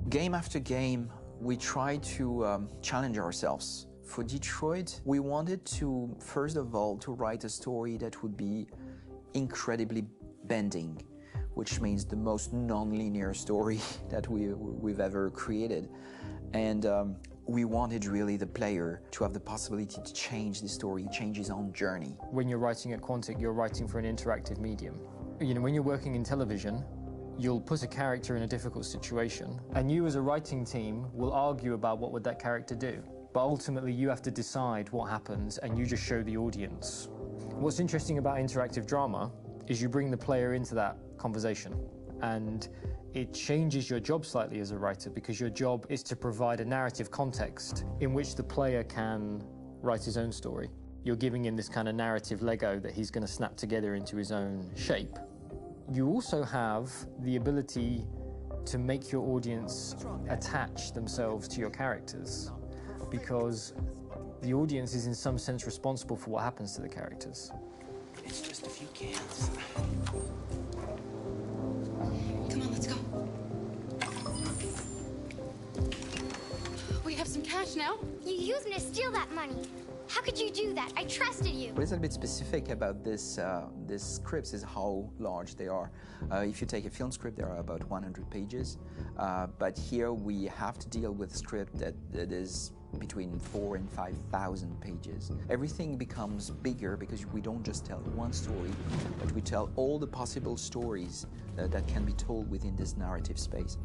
Game after game, we try to challenge ourselves. For Detroit, we wanted to, first of all, to write a story that would be incredibly bending, which means the most non-linear story that we've ever created. And we wanted really the player to have the possibility to change the story, change his own journey. When you're writing at Quantic, you're writing for an interactive medium. You know, when you're working in television, you'll put a character in a difficult situation, and you as a writing team will argue about what would that character do. But ultimately, you have to decide what happens, and you just show the audience. What's interesting about interactive drama is you bring the player into that conversation, and it changes your job slightly as a writer, because your job is to provide a narrative context in which the player can write his own story. You're giving him this kind of narrative Lego that he's going to snap together into his own shape. You also have the ability to make your audience attach themselves to your characters, because the audience is in some sense responsible for what happens to the characters. It's just a few cans. Come on, let's go. We have some cash now. You used me to steal that money. How could you do that? I trusted you. What is a bit specific about these scripts is how large they are. If you take a film script, there are about 100 pages. But here we have to deal with a script that is between 4,000 and 5,000 pages. Everything becomes bigger because we don't just tell one story, but we tell all the possible stories that can be told within this narrative space.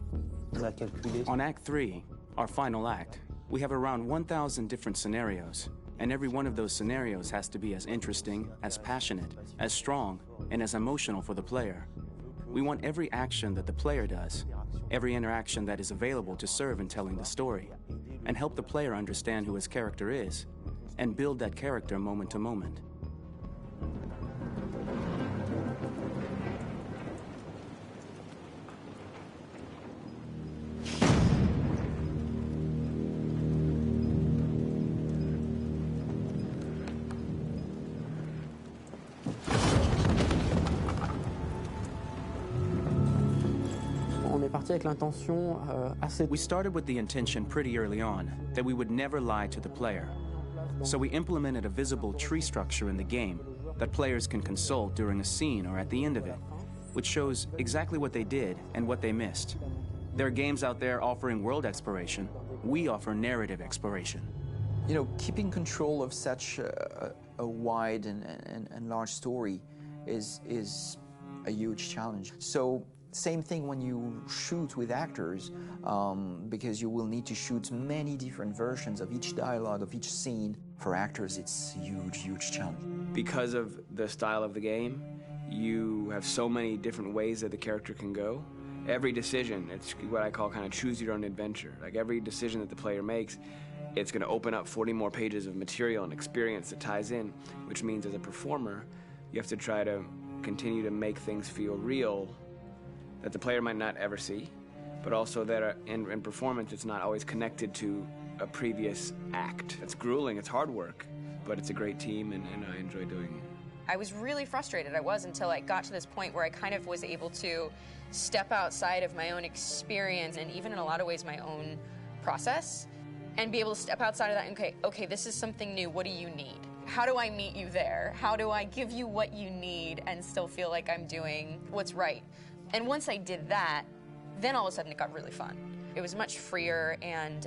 On Act 3, our final act, we have around 1,000 different scenarios. And every one of those scenarios has to be as interesting, as passionate, as strong, and as emotional for the player. We want every action that the player does, every interaction that is available to serve in telling the story, and help the player understand who his character is, and build that character moment to moment. We started with the intention pretty early on that we would never lie to the player. So we implemented a visible tree structure in the game that players can consult during a scene or at the end of it, which shows exactly what they did and what they missed. There are games out there offering world exploration. We offer narrative exploration. You know, keeping control of such a wide and large story is a huge challenge. So same thing when you shoot with actors, because you will need to shoot many different versions of each dialogue, of each scene. For actors, it's a huge, huge challenge. Because of the style of the game, you have so many different ways that the character can go. Every decision, it's what I call kind of choose your own adventure. Like every decision that the player makes, it's going to open up 40 more pages of material and experience that ties in, which means as a performer, you have to try to continue to make things feel real that the player might not ever see, but also that in performance it's not always connected to a previous act. It's grueling, it's hard work, but it's a great team and I enjoy doing it. I was really frustrated. I was until I got to this point where I kind of was able to step outside of my own experience and even in a lot of ways my own process and be able to step outside of that and okay, this is something new, what do you need? How do I meet you there? How do I give you what you need and still feel like I'm doing what's right? And once I did that, then all of a sudden it got really fun. It was much freer and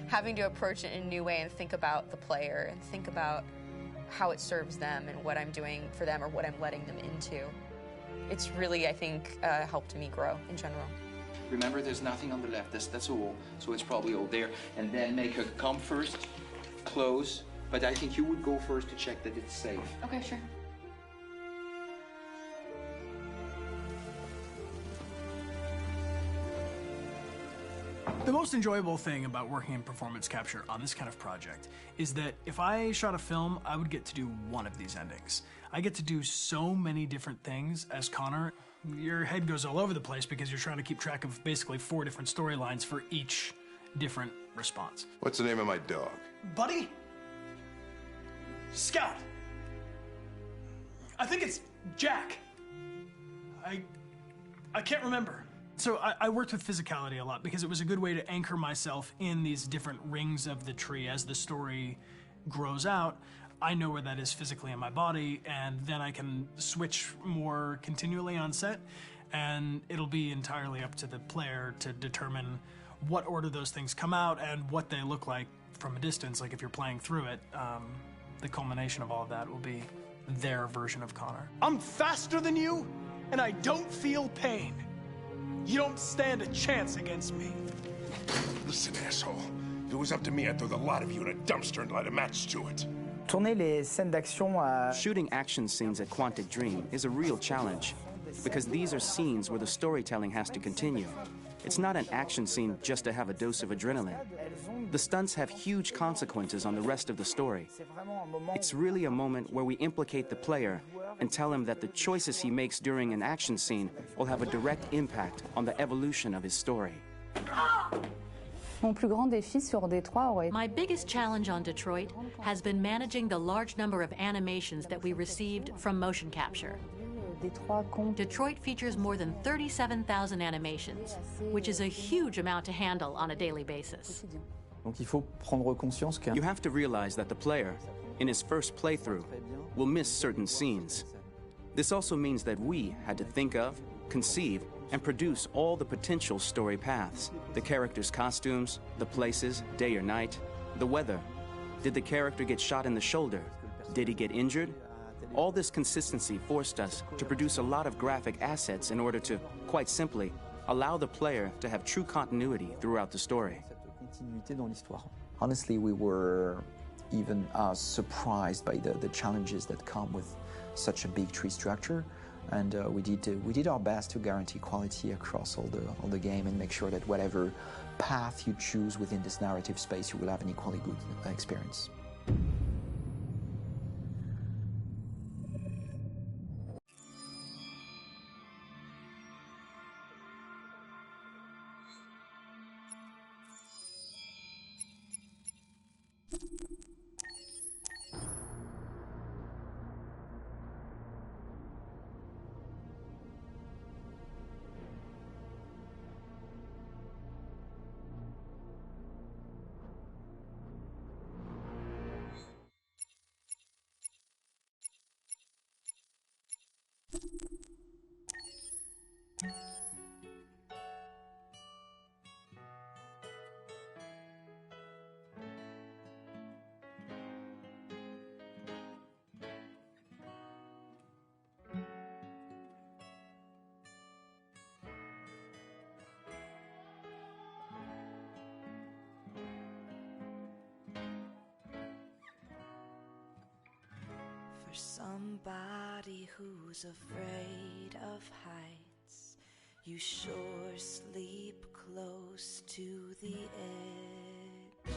having to approach it in a new way and think about the player and think about how it serves them and what I'm doing for them or what I'm letting them into. It's really, I think, helped me grow in general. Remember, there's nothing on the left. That's all. So it's probably all there. And then make her come first, close. But I think you would go first to check that it's safe. Okay, sure. The most enjoyable thing about working in performance capture on this kind of project is that if I shot a film, I would get to do one of these endings. I get to do so many different things as Connor. Your head goes all over the place because you're trying to keep track of basically 4 different storylines for each different response. What's the name of my dog? Buddy? Scout. I think it's Jack. I can't remember. So I worked with physicality a lot because it was a good way to anchor myself in these different rings of the tree. As the story grows out, I know where that is physically in my body, and then I can switch more continually on set, and it'll be entirely up to the player to determine what order those things come out and what they look like from a distance. Like if you're playing through it, the culmination of all of that will be their version of Connor. I'm faster than you, and I don't feel pain. You don't stand a chance against me. Listen, asshole. If it was up to me, I'd throw the lot of you in a dumpster and light a match to it. Tourner les scènes d'action à... Shooting action scenes at Quantic Dream is a real challenge, because these are scenes where the storytelling has to continue. It's not an action scene just to have a dose of adrenaline. The stunts have huge consequences on the rest of the story. It's really a moment where we implicate the player and tell him that the choices he makes during an action scene will have a direct impact on the evolution of his story. Mon plus grand défi sur Détroit aurait... My biggest challenge on Detroit has been managing the large number of animations that we received from motion capture. Detroit features more than 37,000 animations, which is a huge amount to handle on a daily basis. You have to realize that the player, in his first playthrough, will miss certain scenes. This also means that we had to think of, conceive, and produce all the potential story paths. The characters' costumes, the places, day or night, the weather. Did the character get shot in the shoulder? Did he get injured? All this consistency forced us to produce a lot of graphic assets in order to, quite simply, allow the player to have true continuity throughout the story. Honestly, we were even surprised by the challenges that come with such a big tree structure, and we did our best to guarantee quality across all the game and make sure that whatever path you choose within this narrative space, you will have an equally good experience. For somebody who's afraid of heights, you sure sleep close to the edge.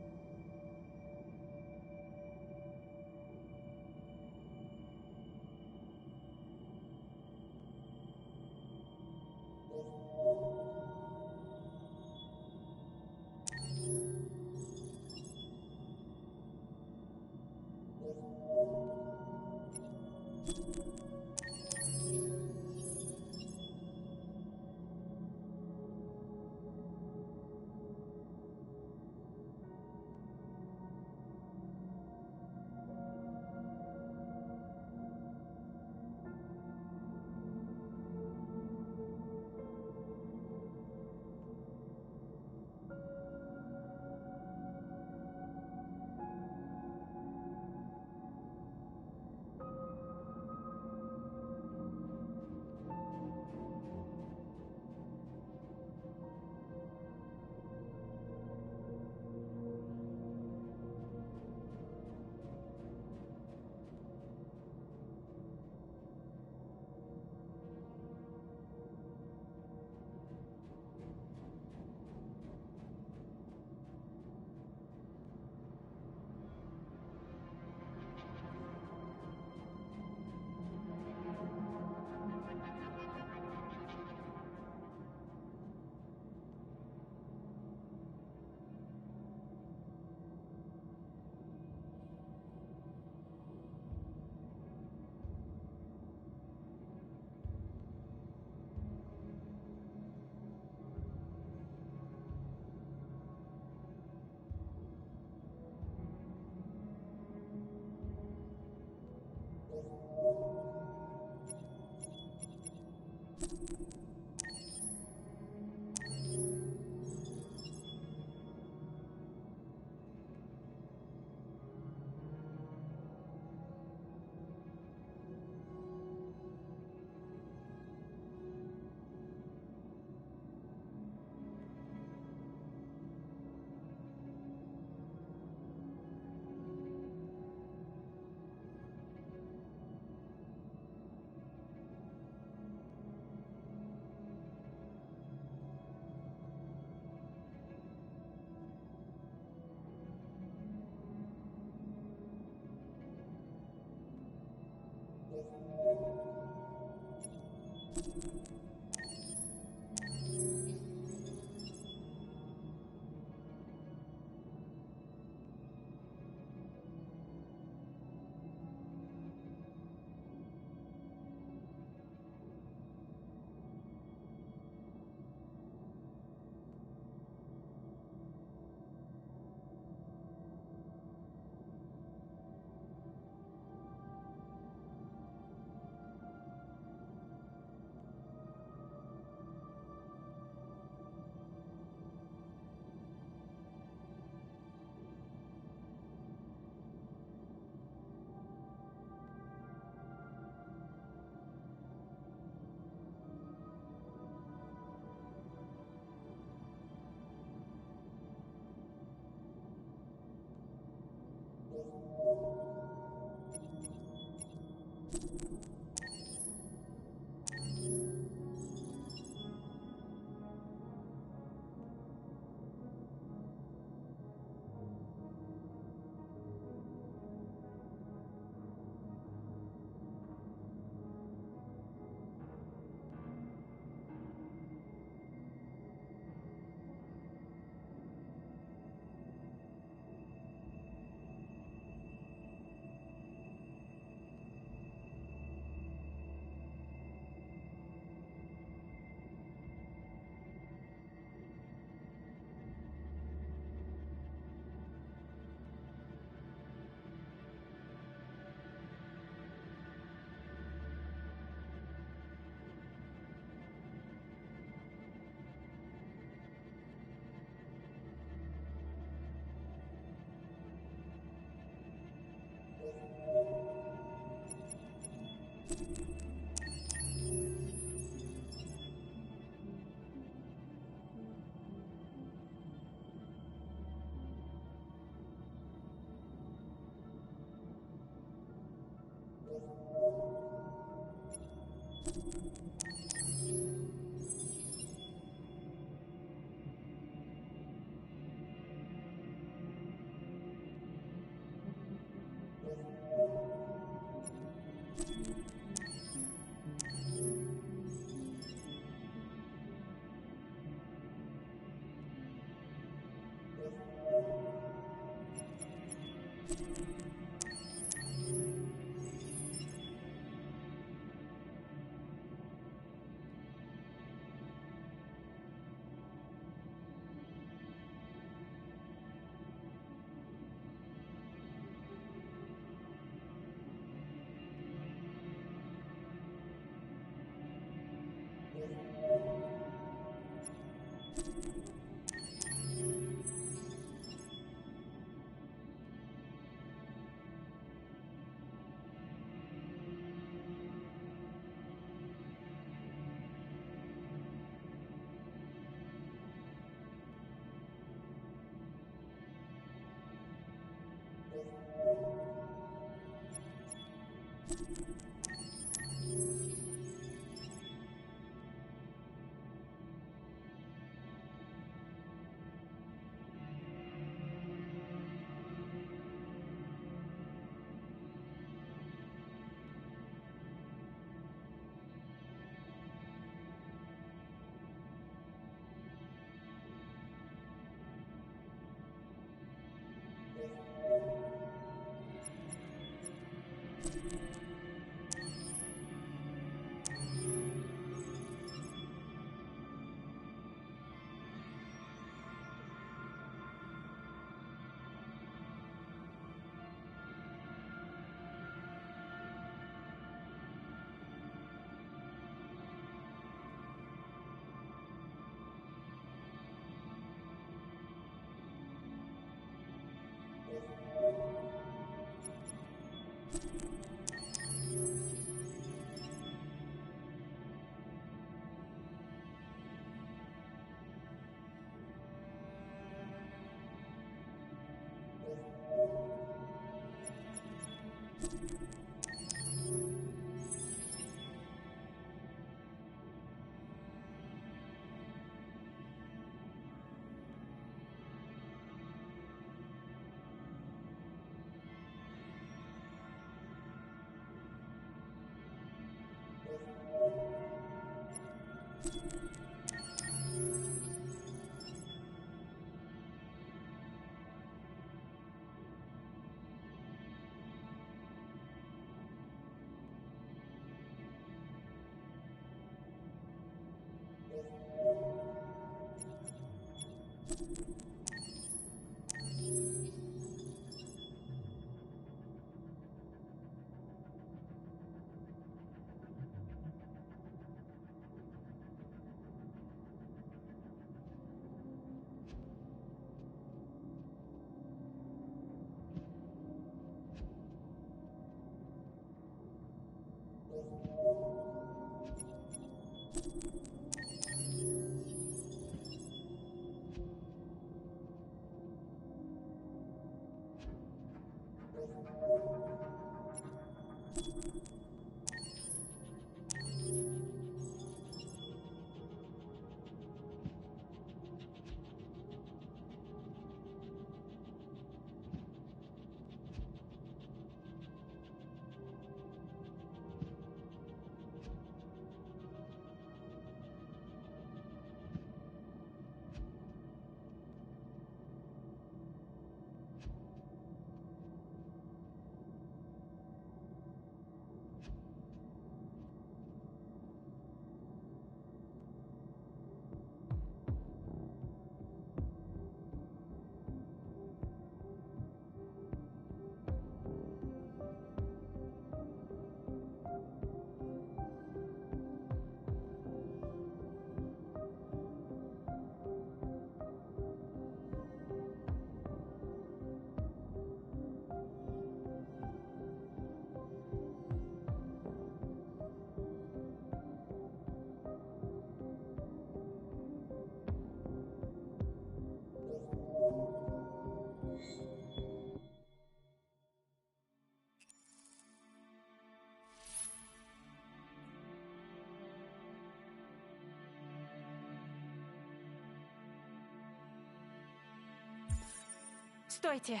Стойте.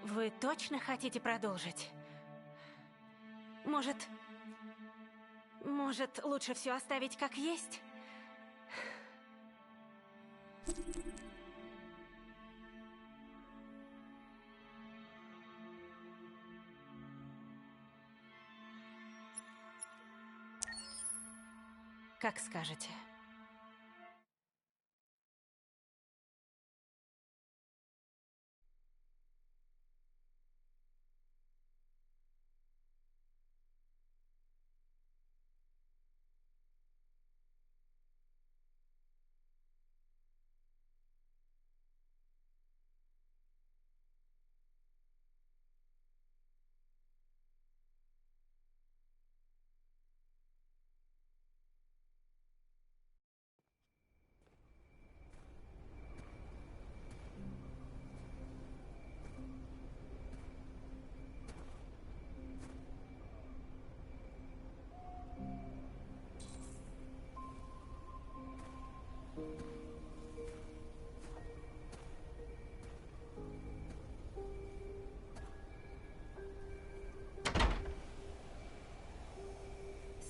Вы точно хотите продолжить? Может, лучше все оставить как есть? Как скажете.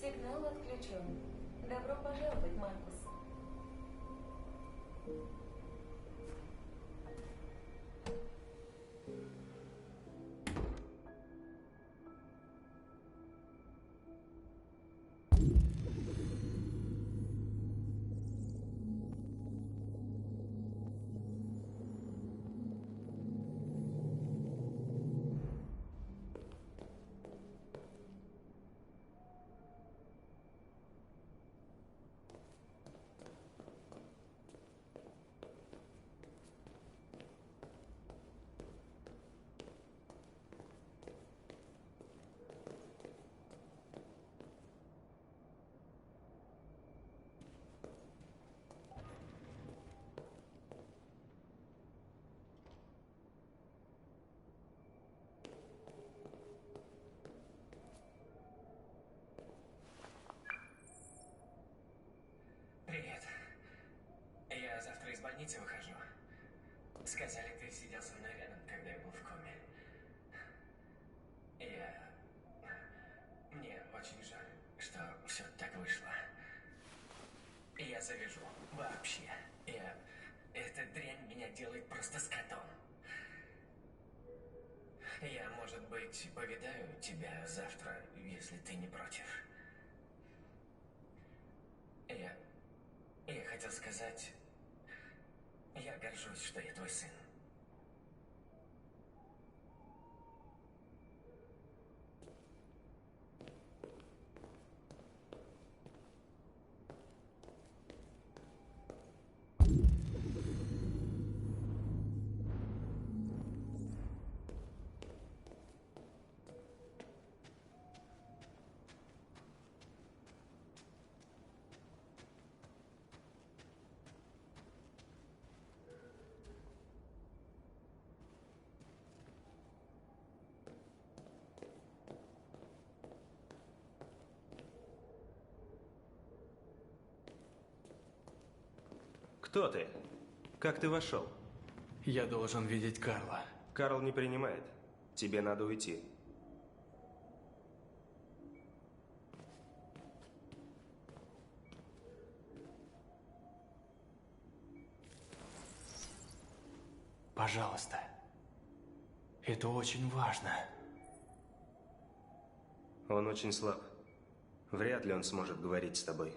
Сигнал отключен. Добро пожаловать, Маркус. Привет. Я завтра из больницы выхожу. Сказали, ты сидел со мной рядом, когда я был в коме. Мне очень жаль, что все так вышло. вообще, эта дрянь меня делает просто скотом. Я, может быть, повидаю тебя завтра, если ты не против. Я хотел сказать, я горжусь, что я твой сын. Кто ты? Как ты вошел? Я должен видеть Карла. Карл не принимает. Тебе надо уйти. Пожалуйста. Это очень важно. Он очень слаб. Вряд ли он сможет говорить с тобой.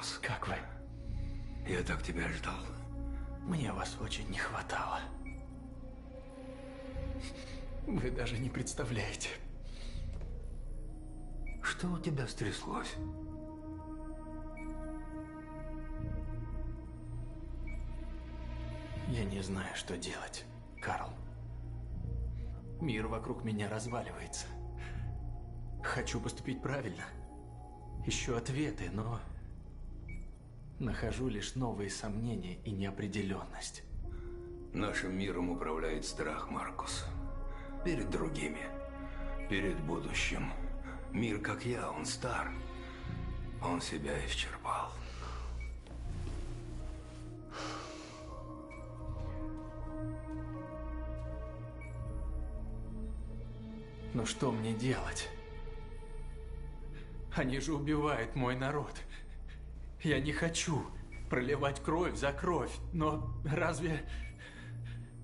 Маркус. Как вы? Я так тебя ждал. Мне вас очень не хватало. Вы даже не представляете. Что у тебя стряслось? Я не знаю, что делать, Карл. Мир вокруг меня разваливается. Хочу поступить правильно. Ищу ответы, но нахожу лишь новые сомнения и неопределенность. Нашим миром управляет страх, Маркус. Перед другими. Перед будущим. Мир, как я, он стар. Он себя исчерпал. Но что мне делать? Они же убивают мой народ. Я не хочу проливать кровь за кровь, но разве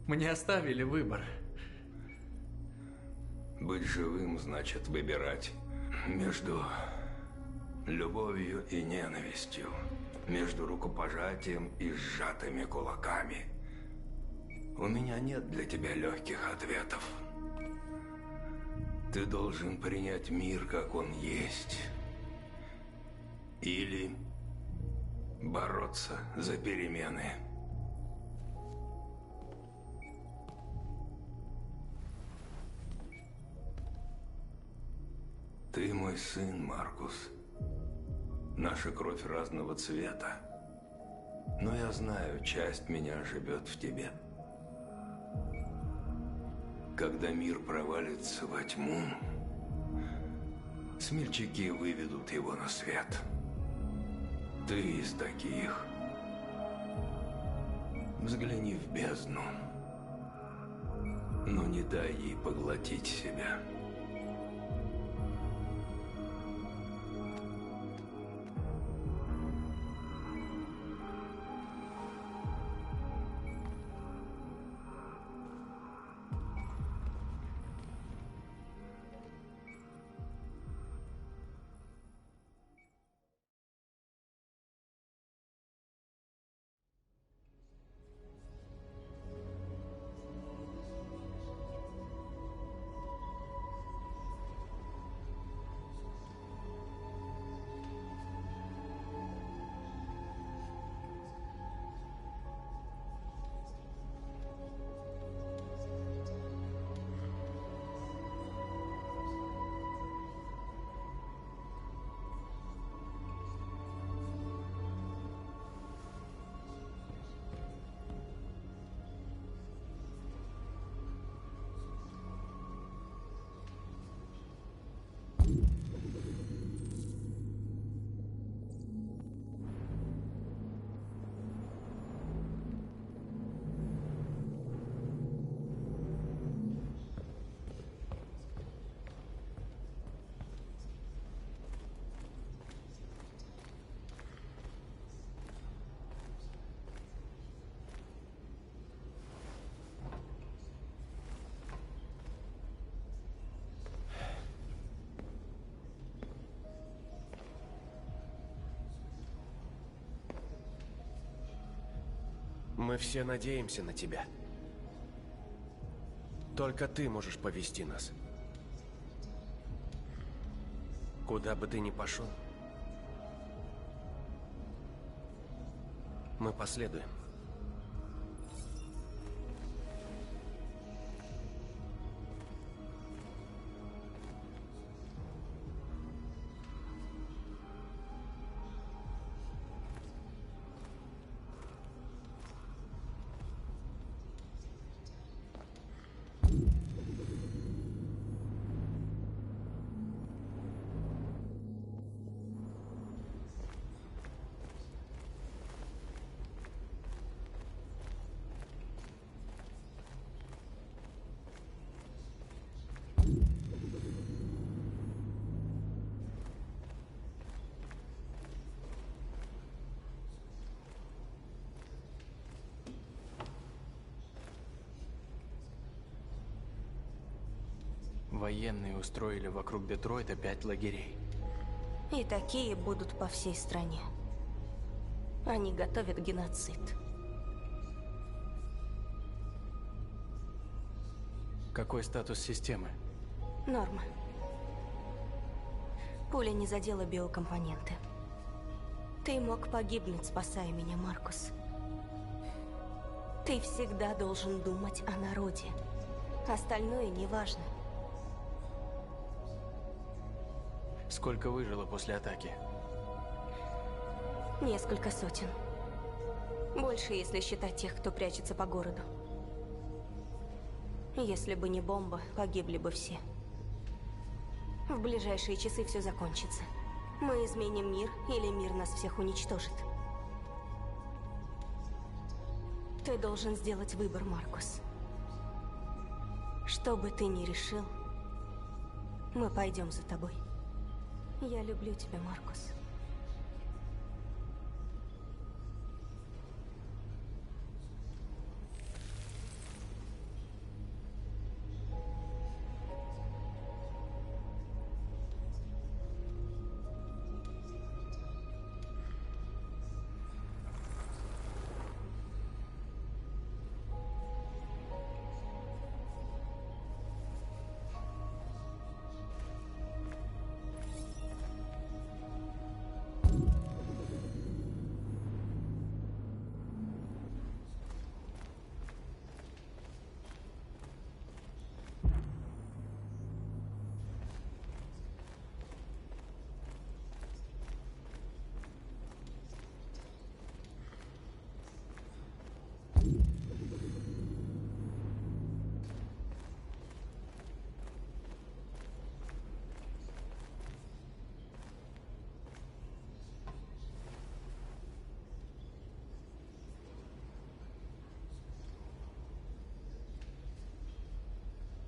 мне оставили выбор? Быть живым значит выбирать между любовью и ненавистью, между рукопожатием и сжатыми кулаками. У меня нет для тебя легких ответов. Ты должен принять мир, как он есть. Или бороться за перемены. Ты мой сын, Маркус. Наша кровь разного цвета. Но я знаю, часть меня живет в тебе. Когда мир провалится во тьму, смельчаки выведут его на свет. Ты из таких. Взгляни в бездну, но не дай ей поглотить себя. Мы все надеемся на тебя. Только ты можешь повести нас. Куда бы ты ни пошел, мы последуем. Военные устроили вокруг Детройта 5 лагерей. И такие будут по всей стране. Они готовят геноцид. Какой статус системы? Норма. Пуля не задела биокомпоненты. Ты мог погибнуть, спасая меня, Маркус. Ты всегда должен думать о народе. Остальное не важно. Сколько выжило после атаки? Несколько сотен. Больше, если считать тех, кто прячется по городу. Если бы не бомба, погибли бы все. В ближайшие часы все закончится. Мы изменим мир, или мир нас всех уничтожит. Ты должен сделать выбор, Маркус. Что бы ты ни решил, мы пойдем за тобой. Я люблю тебя, Маркус.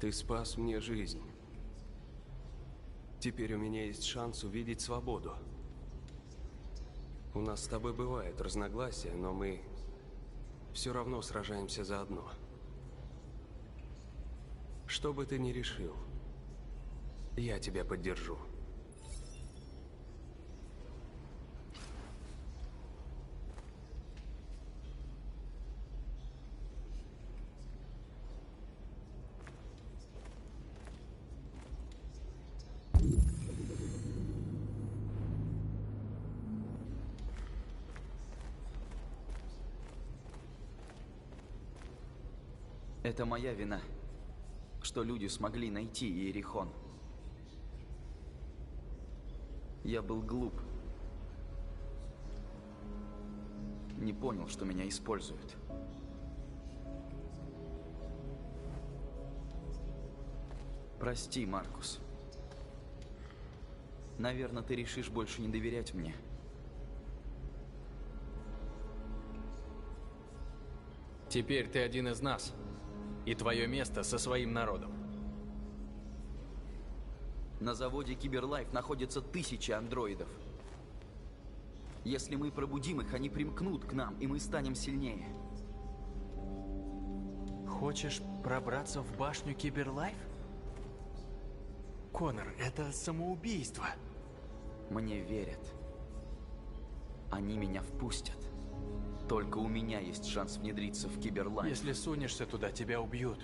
Ты спас мне жизнь. Теперь у меня есть шанс увидеть свободу. У нас с тобой бывают разногласия, но мы все равно сражаемся за одно. Что бы ты ни решил, я тебя поддержу. Это моя вина, что люди смогли найти Иерихон. Я был глуп. Не понял, что меня используют. Прости, Маркус. Наверное, ты решишь больше не доверять мне. Теперь ты один из нас. И твое место со своим народом. На заводе Киберлайф находятся тысячи андроидов. Если мы пробудим их, они примкнут к нам, и мы станем сильнее. Хочешь пробраться в башню Киберлайф? Коннор, это самоубийство. Мне верят. Они меня впустят. Только у меня есть шанс внедриться в Киберлайф. Если сунешься туда, тебя убьют.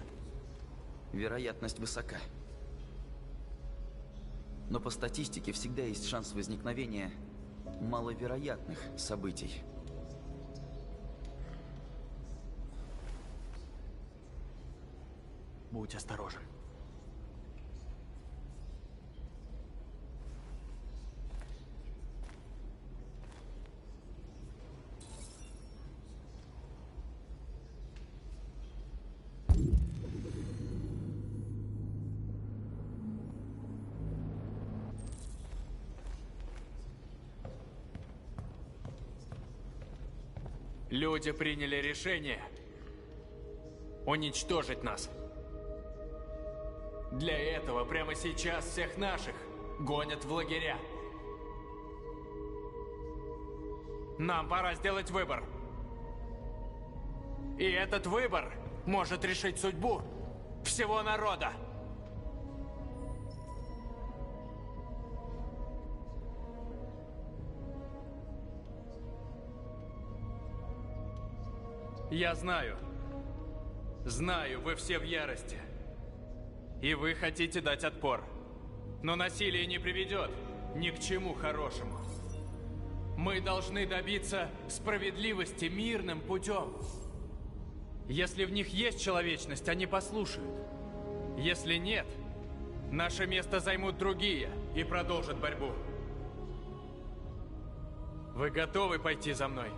Вероятность высока. Но по статистике всегда есть шанс возникновения маловероятных событий. Будь осторожен. Люди приняли решение уничтожить нас. Для этого прямо сейчас всех наших гонят в лагеря. Нам пора сделать выбор. И этот выбор может решить судьбу всего народа. Я знаю. Знаю, вы все в ярости. И вы хотите дать отпор. Но насилие не приведет ни к чему хорошему. Мы должны добиться справедливости мирным путем. Если в них есть человечность, они послушают. Если нет, наше место займут другие и продолжат борьбу. Вы готовы пойти за мной?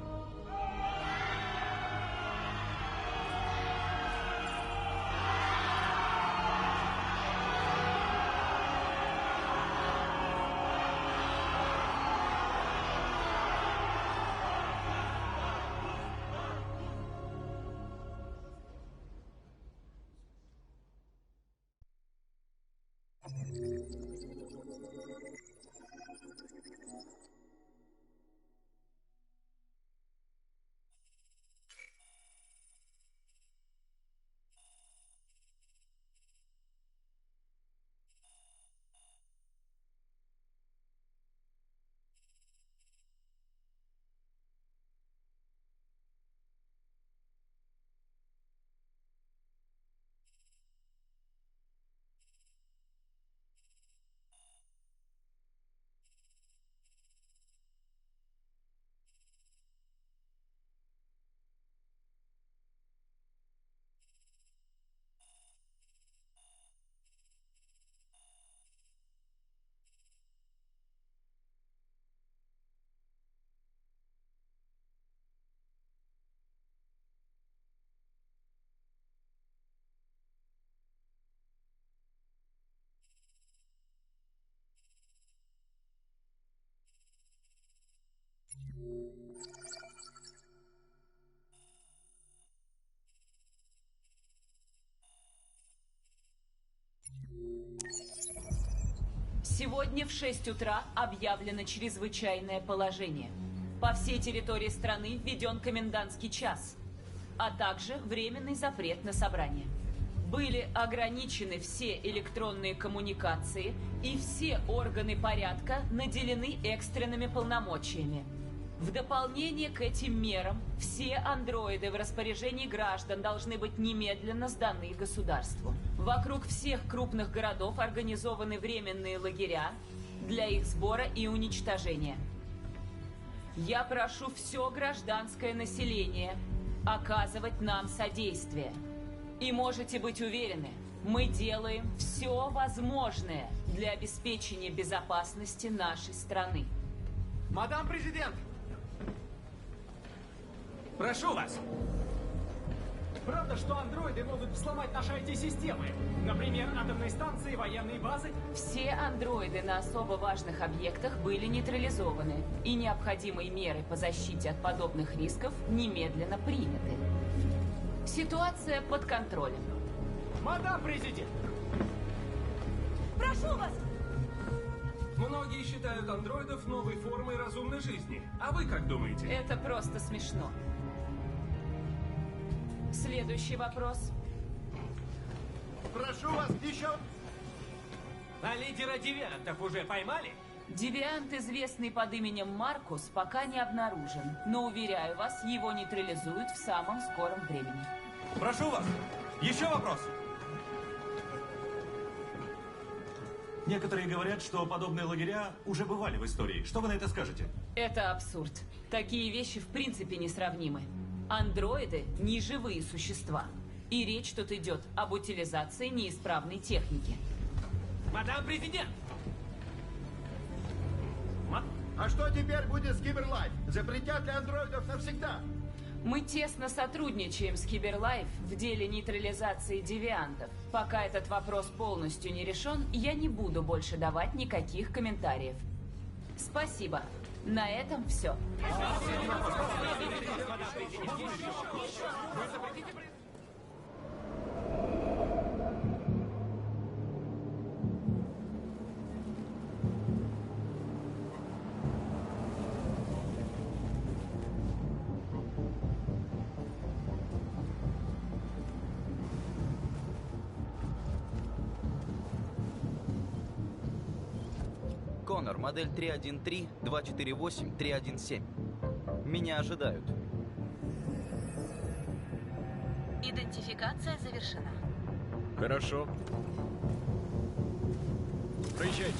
Сегодня в 6 утра объявлено чрезвычайное положение. По всей территории страны введен комендантский час, а также временный запрет на собрание. Были ограничены все электронные коммуникации, и все органы порядка наделены экстренными полномочиями. В дополнение к этим мерам, все андроиды в распоряжении граждан должны быть немедленно сданы государству. Вокруг всех крупных городов организованы временные лагеря для их сбора и уничтожения. Я прошу все гражданское население оказывать нам содействие. И можете быть уверены, мы делаем все возможное для обеспечения безопасности нашей страны. Мадам президент! Прошу вас! Правда, что андроиды могут взломать наши IT-системы? Например, атомные станции, военные базы? Все андроиды на особо важных объектах были нейтрализованы, и необходимые меры по защите от подобных рисков немедленно приняты. Ситуация под контролем. Мадам президент! Прошу вас! Многие считают андроидов новой формой разумной жизни. А вы как думаете? Это просто смешно. Следующий вопрос. Прошу вас, еще... А лидера девиантов уже поймали? Девиант, известный под именем Маркус, пока не обнаружен. Но, уверяю вас, его нейтрализуют в самом скором времени. Прошу вас, еще вопрос. Некоторые говорят, что подобные лагеря уже бывали в истории. Что вы на это скажете? Это абсурд. Такие вещи в принципе несравнимы. Андроиды – не живые существа. И речь тут идет об утилизации неисправной техники. Мадам президент! А что теперь будет с Киберлайф? Запретят ли андроидов навсегда? Мы тесно сотрудничаем с Киберлайф в деле нейтрализации девиантов. Пока этот вопрос полностью не решен, я не буду больше давать никаких комментариев. Спасибо. На этом все. Коннор, модель 313-248-317. Меня ожидают. Идентификация завершена. Хорошо. Проезжайте.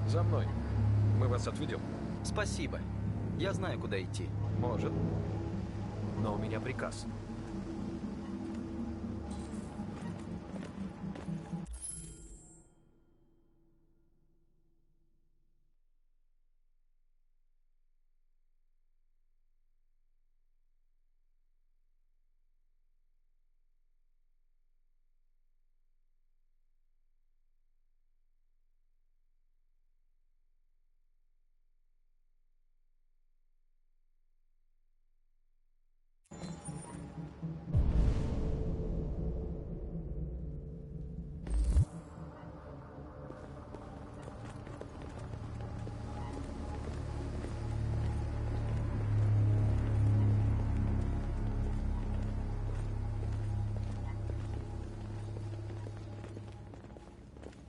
За мной. Мы вас отведем. Спасибо. Я знаю, куда идти. Может. Но у меня приказ.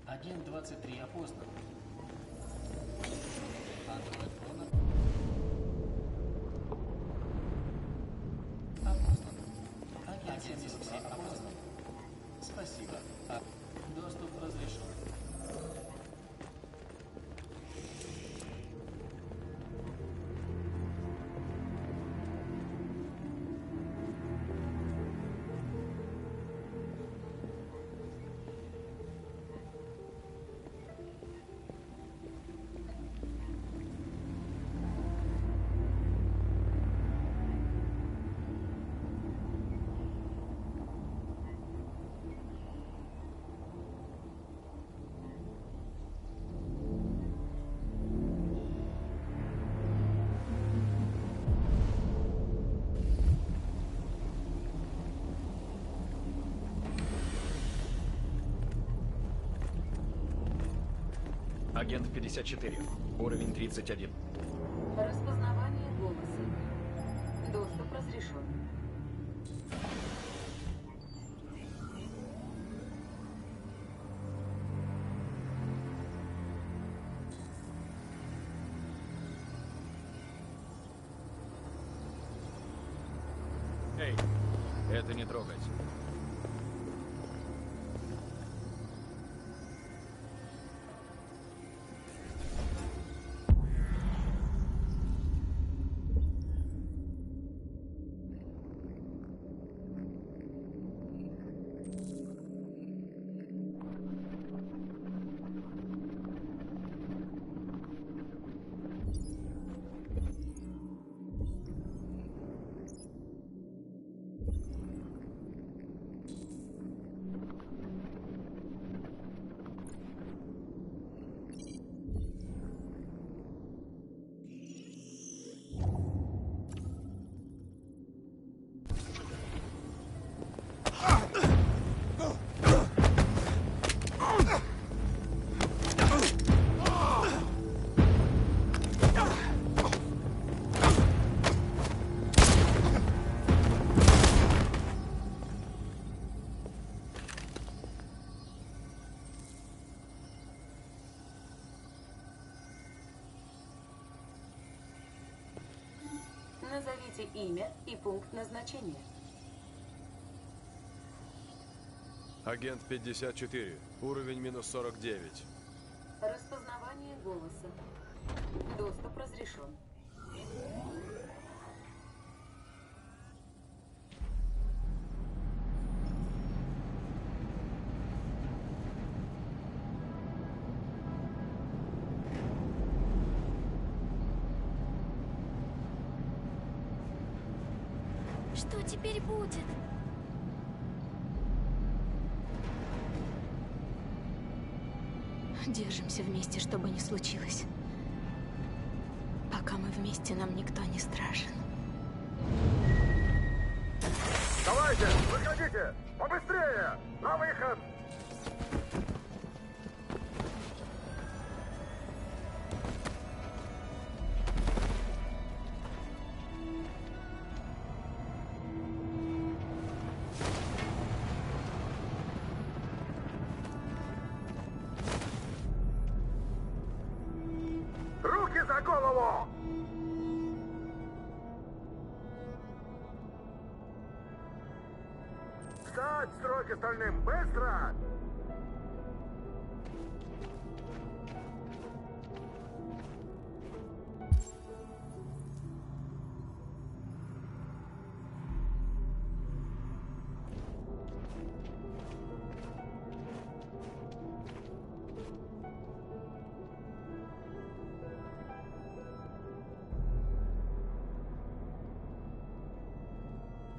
Агент 23 опознан. Андроид Бона. Опознан. Агент 73 опознан. Спасибо. Доступ разрешен. Агент 54. Уровень 31. Распознавание голоса. Доступ разрешен. Эй, это не трогать. Назовите имя и пункт назначения. Агент 54. Уровень минус 49. Распознавание голоса. Доступ разрешен. теперь будет? Держимся вместе, что бы ни случилось. Пока мы вместе, нам никто не страшен. Давайте, выходите! Побыстрее! На выход! Руки за голову! Встать, строй к остальным! Быстро!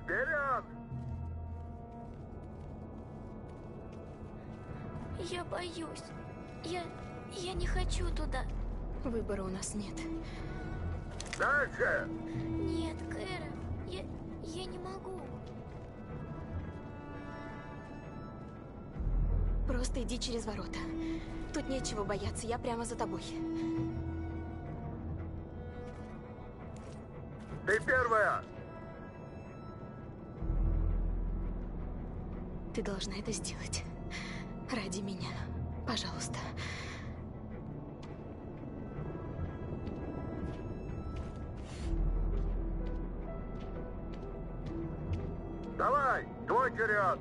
Вперед! Я боюсь. Я не хочу туда. Выбора у нас нет. Дальше! Нет, Кэра, я не могу. Просто иди через ворота. Тут нечего бояться, я прямо за тобой. Ты первая! Ты должна это сделать. Ради меня. Пожалуйста. Давай, твой черед!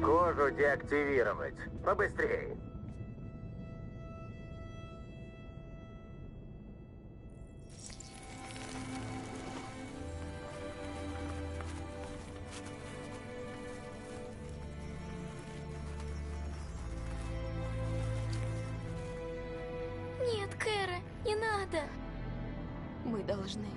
Кожу деактивировать. Побыстрее. Нет, Кэра, не надо. Мы должны.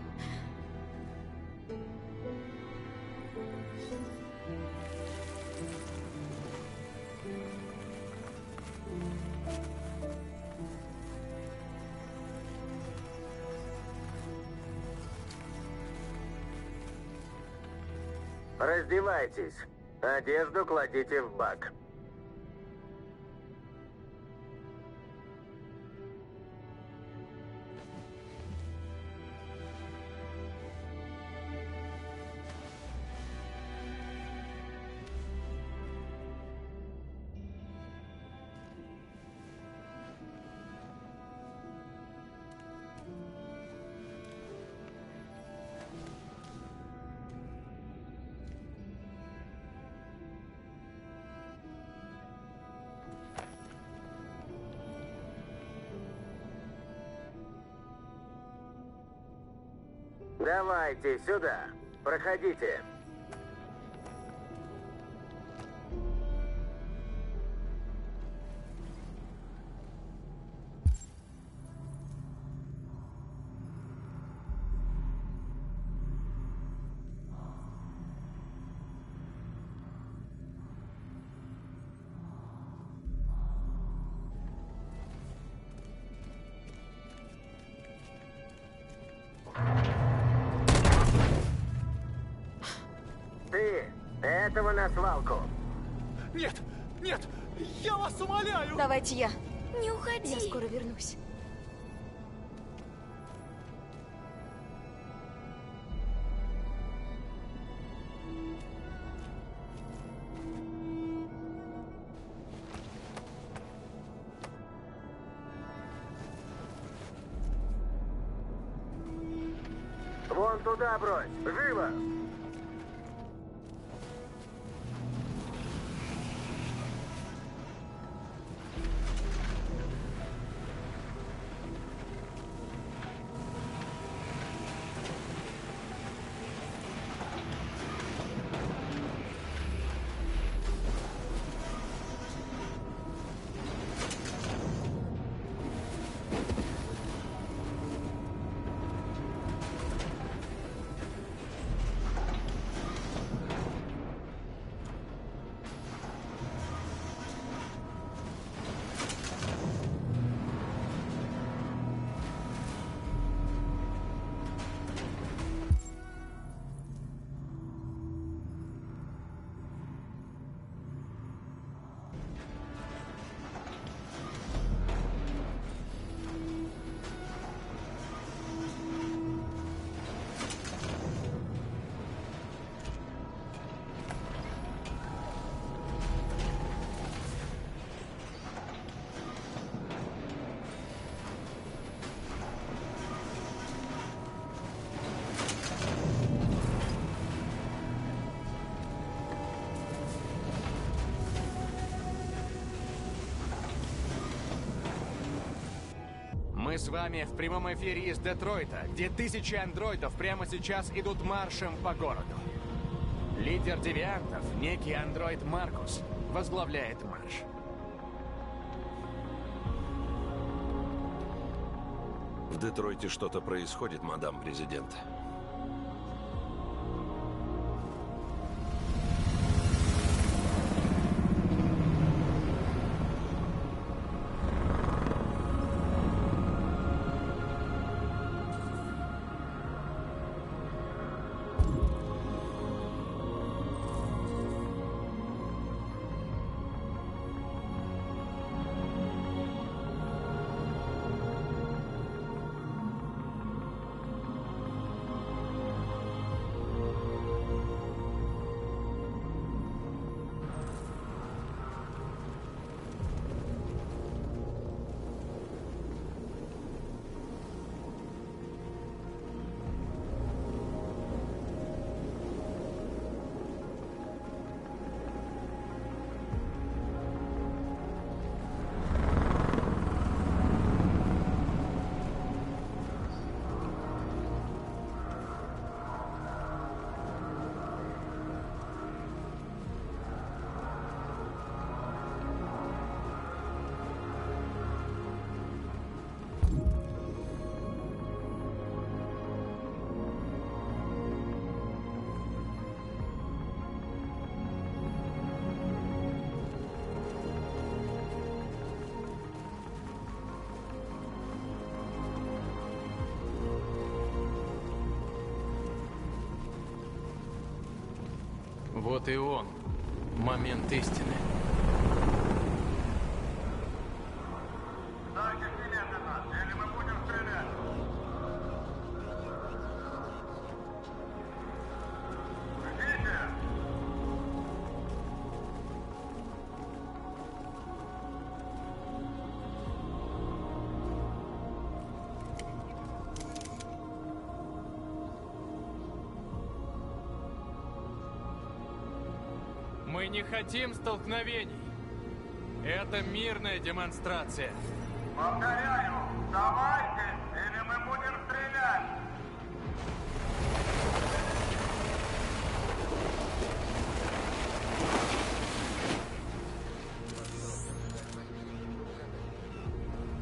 Раздевайтесь. Одежду кладите в бак. Давайте сюда. Проходите. Ты! Этого на свалку! Нет! Нет! Я вас умоляю! Давайте я. Не уходи. Я скоро вернусь. туда брось! Живо! Мы с вами в прямом эфире из Детройта, где тысячи андроидов прямо сейчас идут маршем по городу. Лидер девиантов, некий андроид Маркус, возглавляет марш. В Детройте что-то происходит, мадам президент. Вот и он. Момент истины. Или мы будем стрелять? Ждите! Мы не хотим столкновений. Это мирная демонстрация. Повторяю, сдавайтесь, или мы будем стрелять!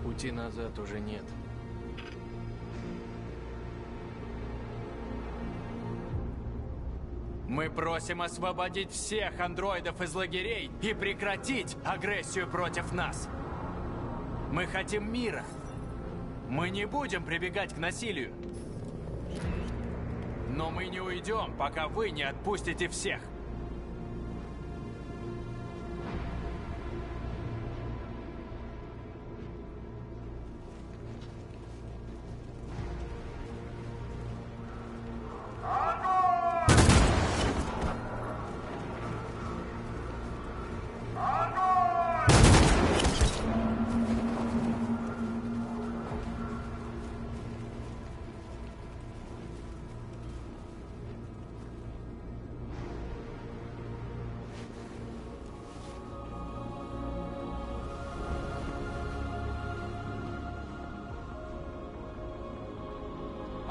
Пути назад уже нет. Мы просим освободить всех андроидов из лагерей и прекратить агрессию против нас. Мы хотим мира. Мы не будем прибегать к насилию. Но мы не уйдем, пока вы не отпустите всех.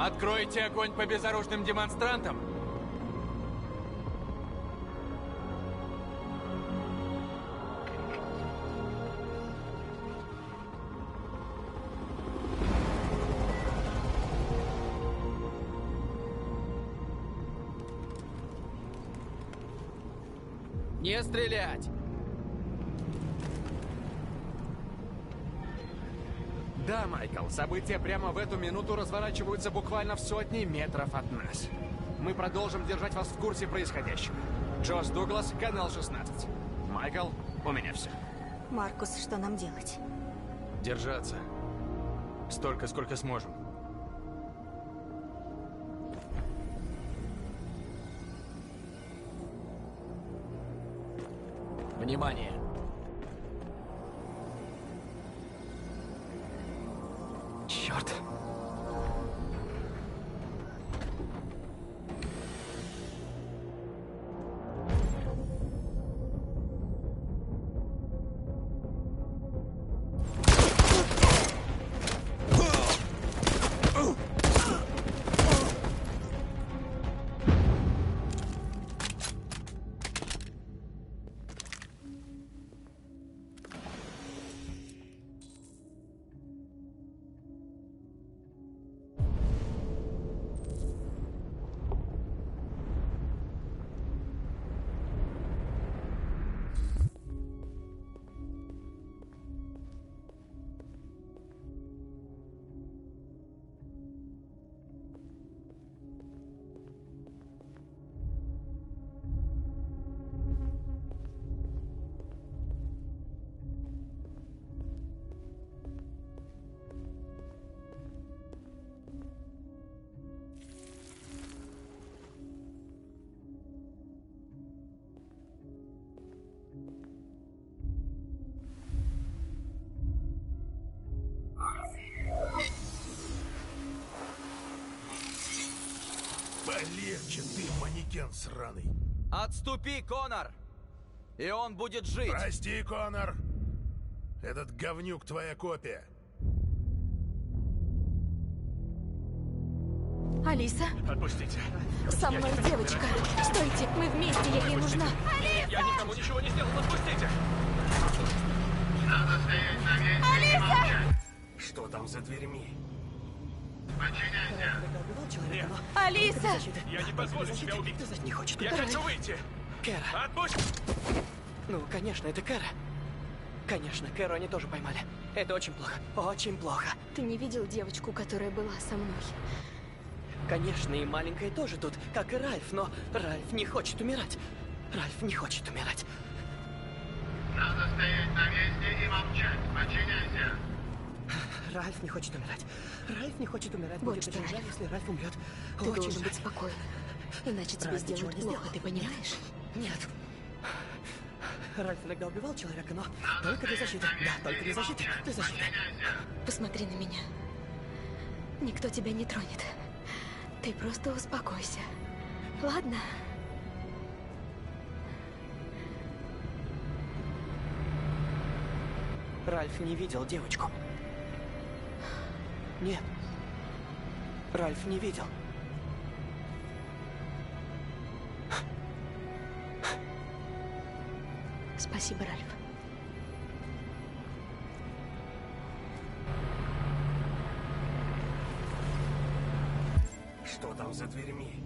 Откройте огонь по безоружным демонстрантам. Не стрелять! Да, Майкл, события прямо в эту минуту разворачиваются буквально в сотни метров от нас. Мы продолжим держать вас в курсе происходящего. Джош Дуглас, канал 16. Майкл, у меня все. Маркус, что нам делать? Держаться. Столько, сколько сможем. Внимание! Черт! Полегче ты, манекен сраный. Отступи, Конор! И он будет жить! Прости, Конор. Этот говнюк твоя копия. Алиса? Отпустите. Со мной девочка. Стойте, мы вместе, я ей нужна. Алиса! Я никому ничего не сделал, отпустите! Надо стоять на месте. Алиса! Что там за дверьми? Подчиняйся. Алиса! Я не позволю себя убить. Не хочет. Я хочу выйти. Кэра. Отпусти! Ну, конечно, это Кэра. Конечно, Кэру они тоже поймали. Это очень плохо. Очень плохо. Ты не видел девочку, которая была со мной? Конечно, и маленькая тоже тут, как и Ральф, но Ральф не хочет умирать. Ральф не хочет умирать. Надо стоять на месте и молчать. Подчиняйся. Ральф не хочет умирать. Ральф не хочет умирать. Вот Будет что, очень жаль, Ральф. если Ральф умрет. Ты Очень должен жаль. быть спокоен. Иначе тебе Ральф ничего сделают не плохо, сделал. ты понимаешь? Нет. Ральф иногда убивал человека, но только для защиты. Да, только для защиты. Для защиты. Посмотри на меня. Никто тебя не тронет. Ты просто успокойся. Ладно? Ральф не видел девочку. Нет. Ральф не видел. Спасибо, Ральф. Что там за дверьми?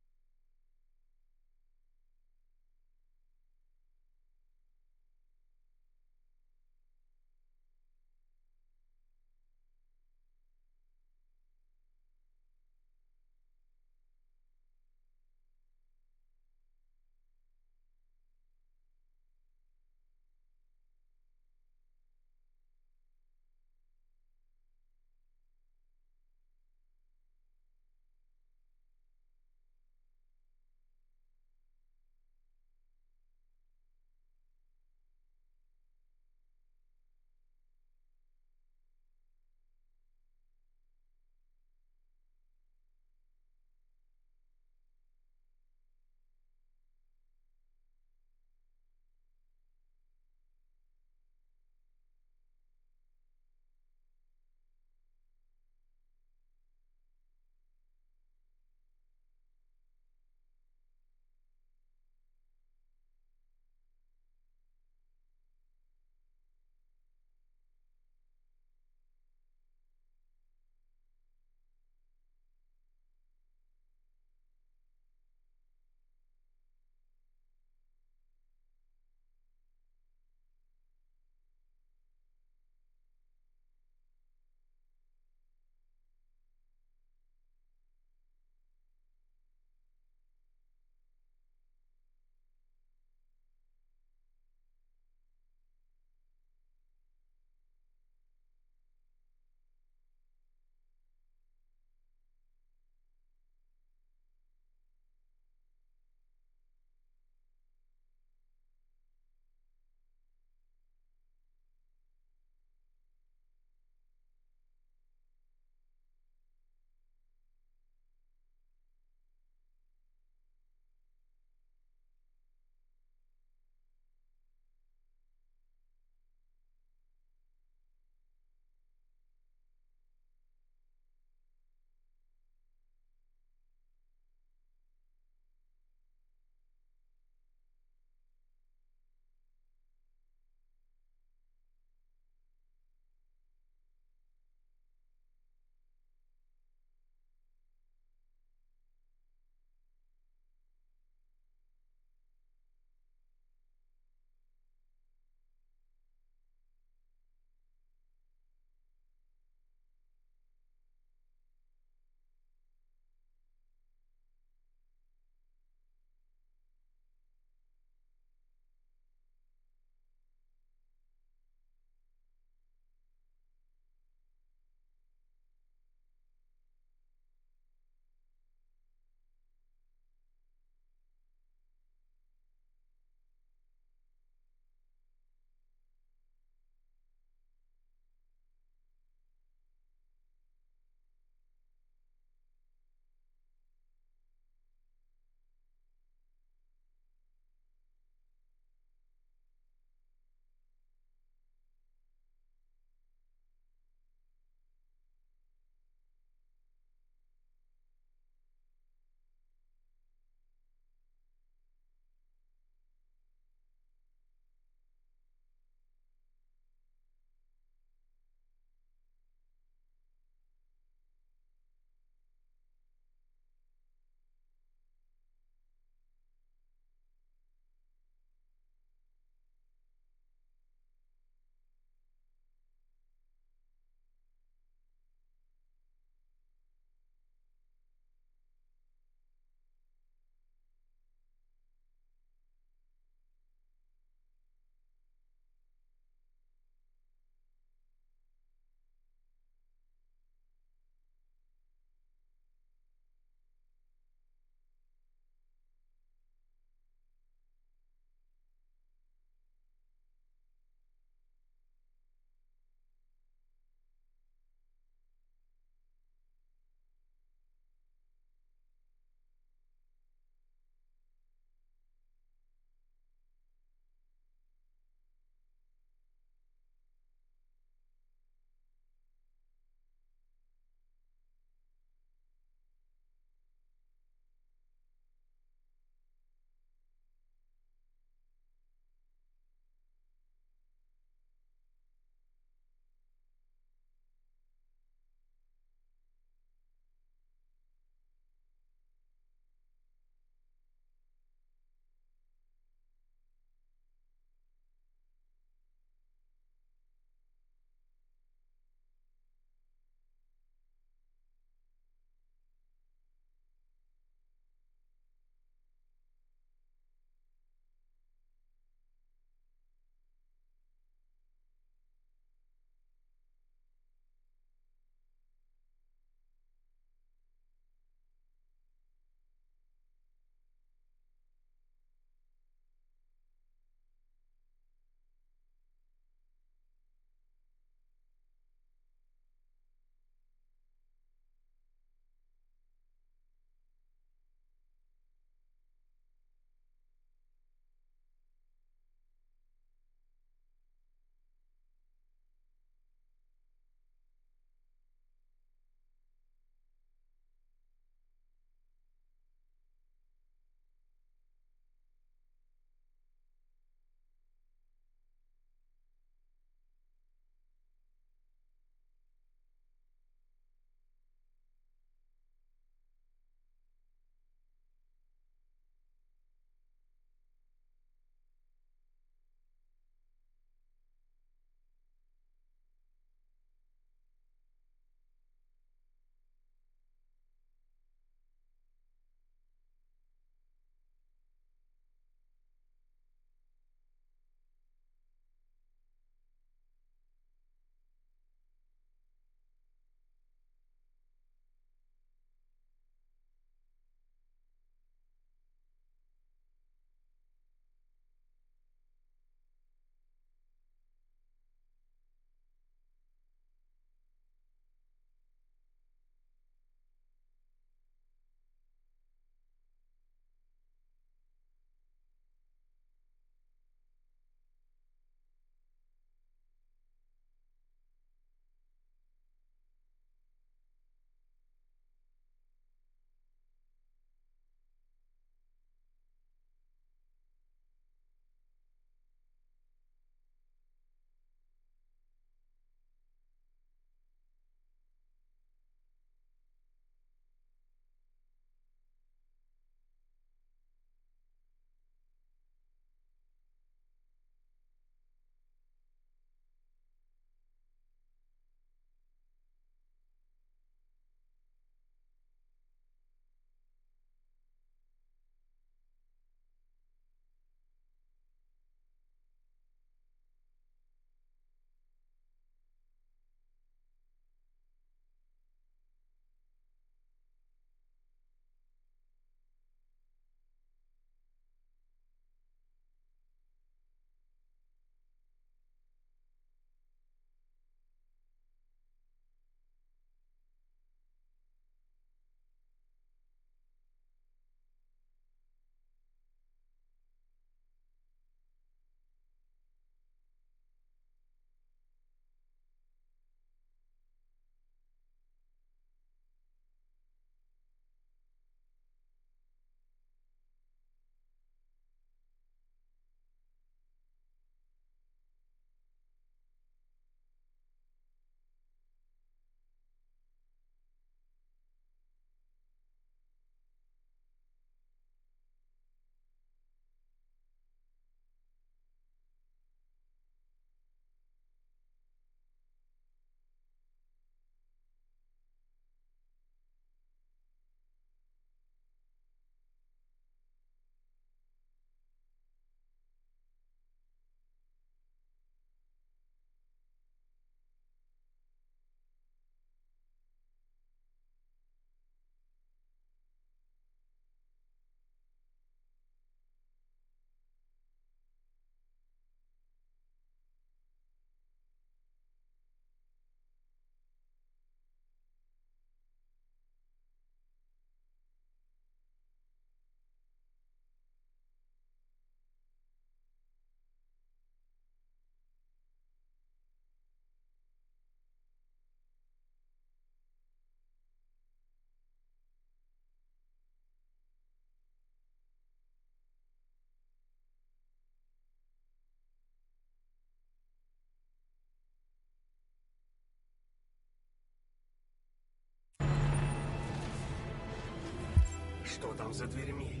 Что там за дверьми?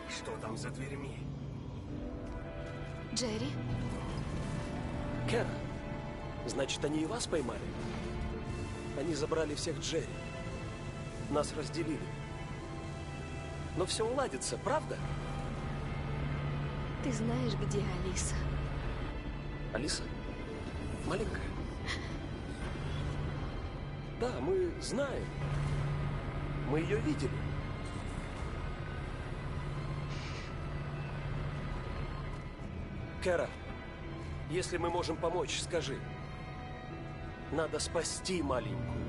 Что там за дверьми? Джерри? Кэр, значит, они и вас поймали? Они забрали всех Джерри. Нас разделили. Но все уладится, правда? Ты знаешь, где Алиса? Алиса? Маленькая? Да, мы знаем. Мы ее видели. Кэра, если мы можем помочь, скажи. Надо спасти маленькую.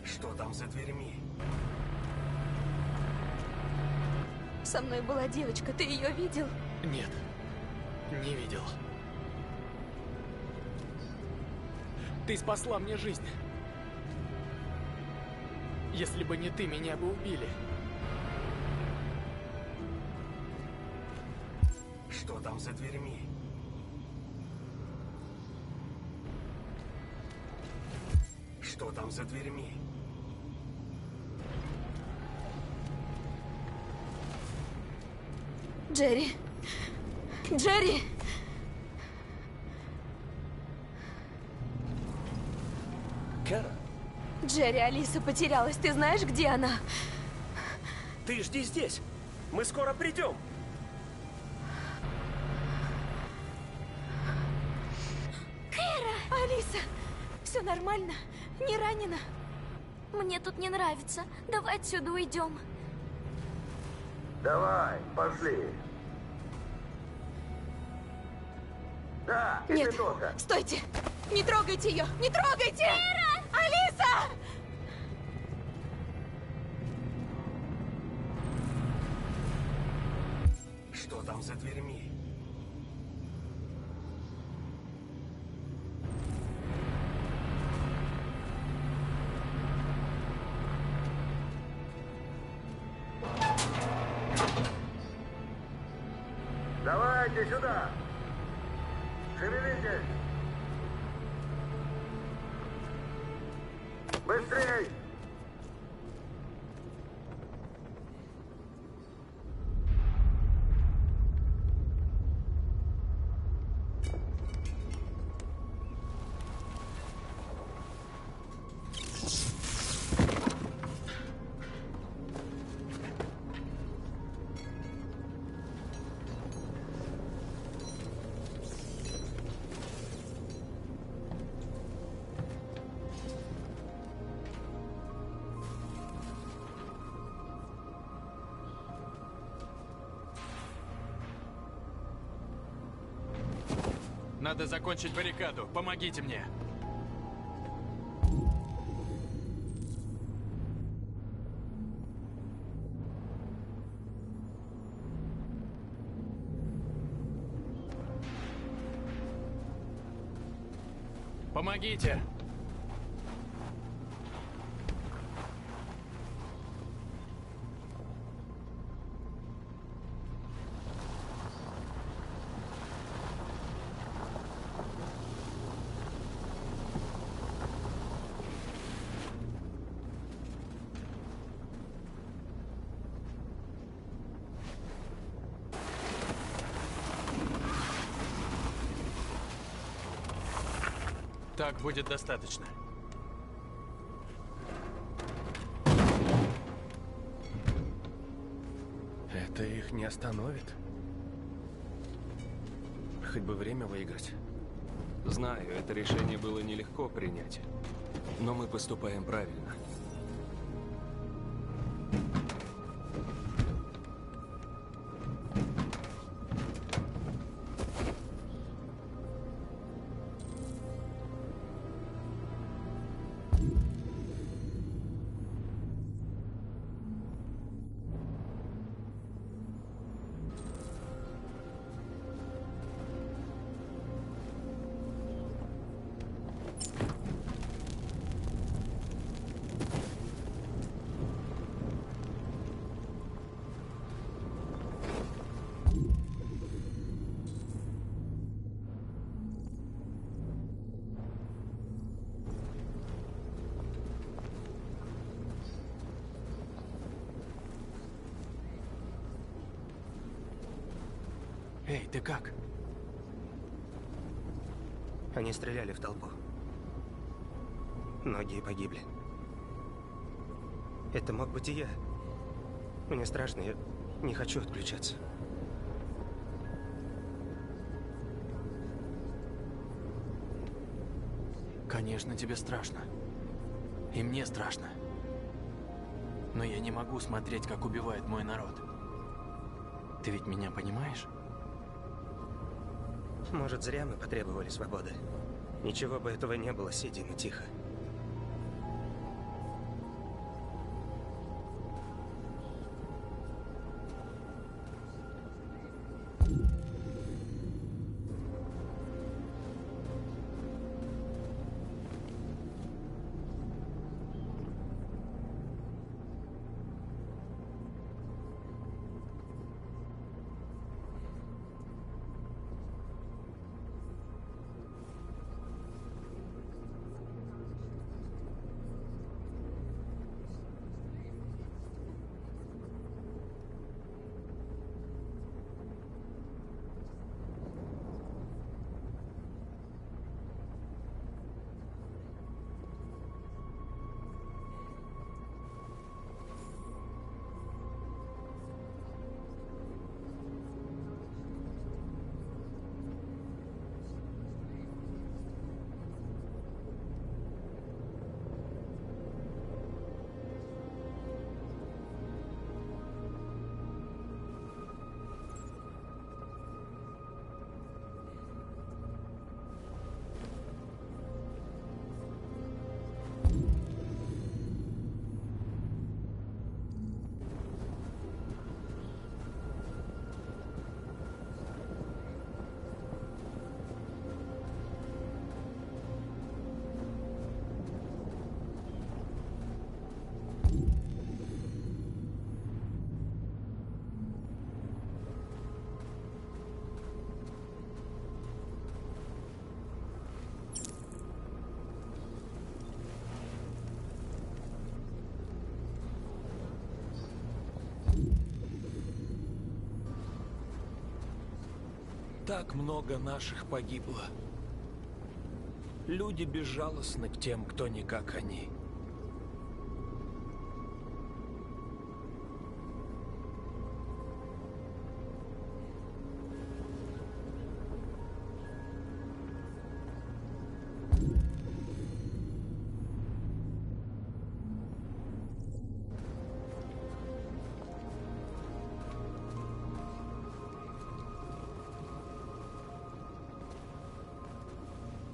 Что там за дверьми? Со мной была девочка, ты ее видел? Нет, не видел. Ты спасла мне жизнь. Если бы не ты, меня бы убили. Что там за дверьми? Что там за дверьми? Джерри! Джерри! Кэра? Джерри, Алиса потерялась. Ты знаешь, где она? Ты жди здесь. Мы скоро придем. Кэра! Алиса! Все нормально? Не ранена? Мне тут не нравится. Давай отсюда уйдем. Давай, пошли. Да, Нет, ты тоже. стойте! Не трогайте ее! Не трогайте! Кэра! Алиса! Что там за дверьми? Давайте сюда. Шевелитесь. Быстрей. Надо закончить баррикаду. Помогите мне. Помогите. Так будет достаточно. Это их не остановит. Хоть бы время выиграть. Знаю, это решение было нелегко принять. Но мы поступаем правильно. Эй, ты как? Они стреляли в толпу. Многие погибли. Это мог быть и я. Мне страшно, я не хочу отключаться. Конечно, тебе страшно. И мне страшно. Но я не могу смотреть, как убивает мой народ. Ты ведь меня понимаешь? Может, зря мы потребовали свободы. Ничего бы этого не было, сиди мы тихо. Так много наших погибло. Люди безжалостны к тем, кто не как они.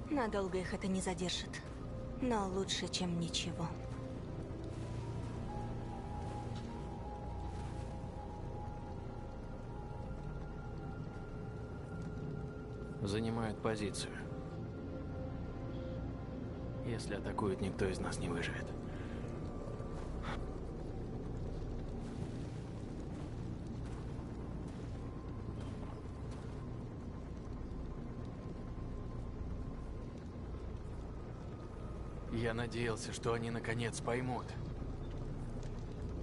Надолго их это не задержит. Но лучше, чем ничего. Занимают позицию. Если атакуют, никто из нас не выживет. Я надеялся, что они наконец поймут.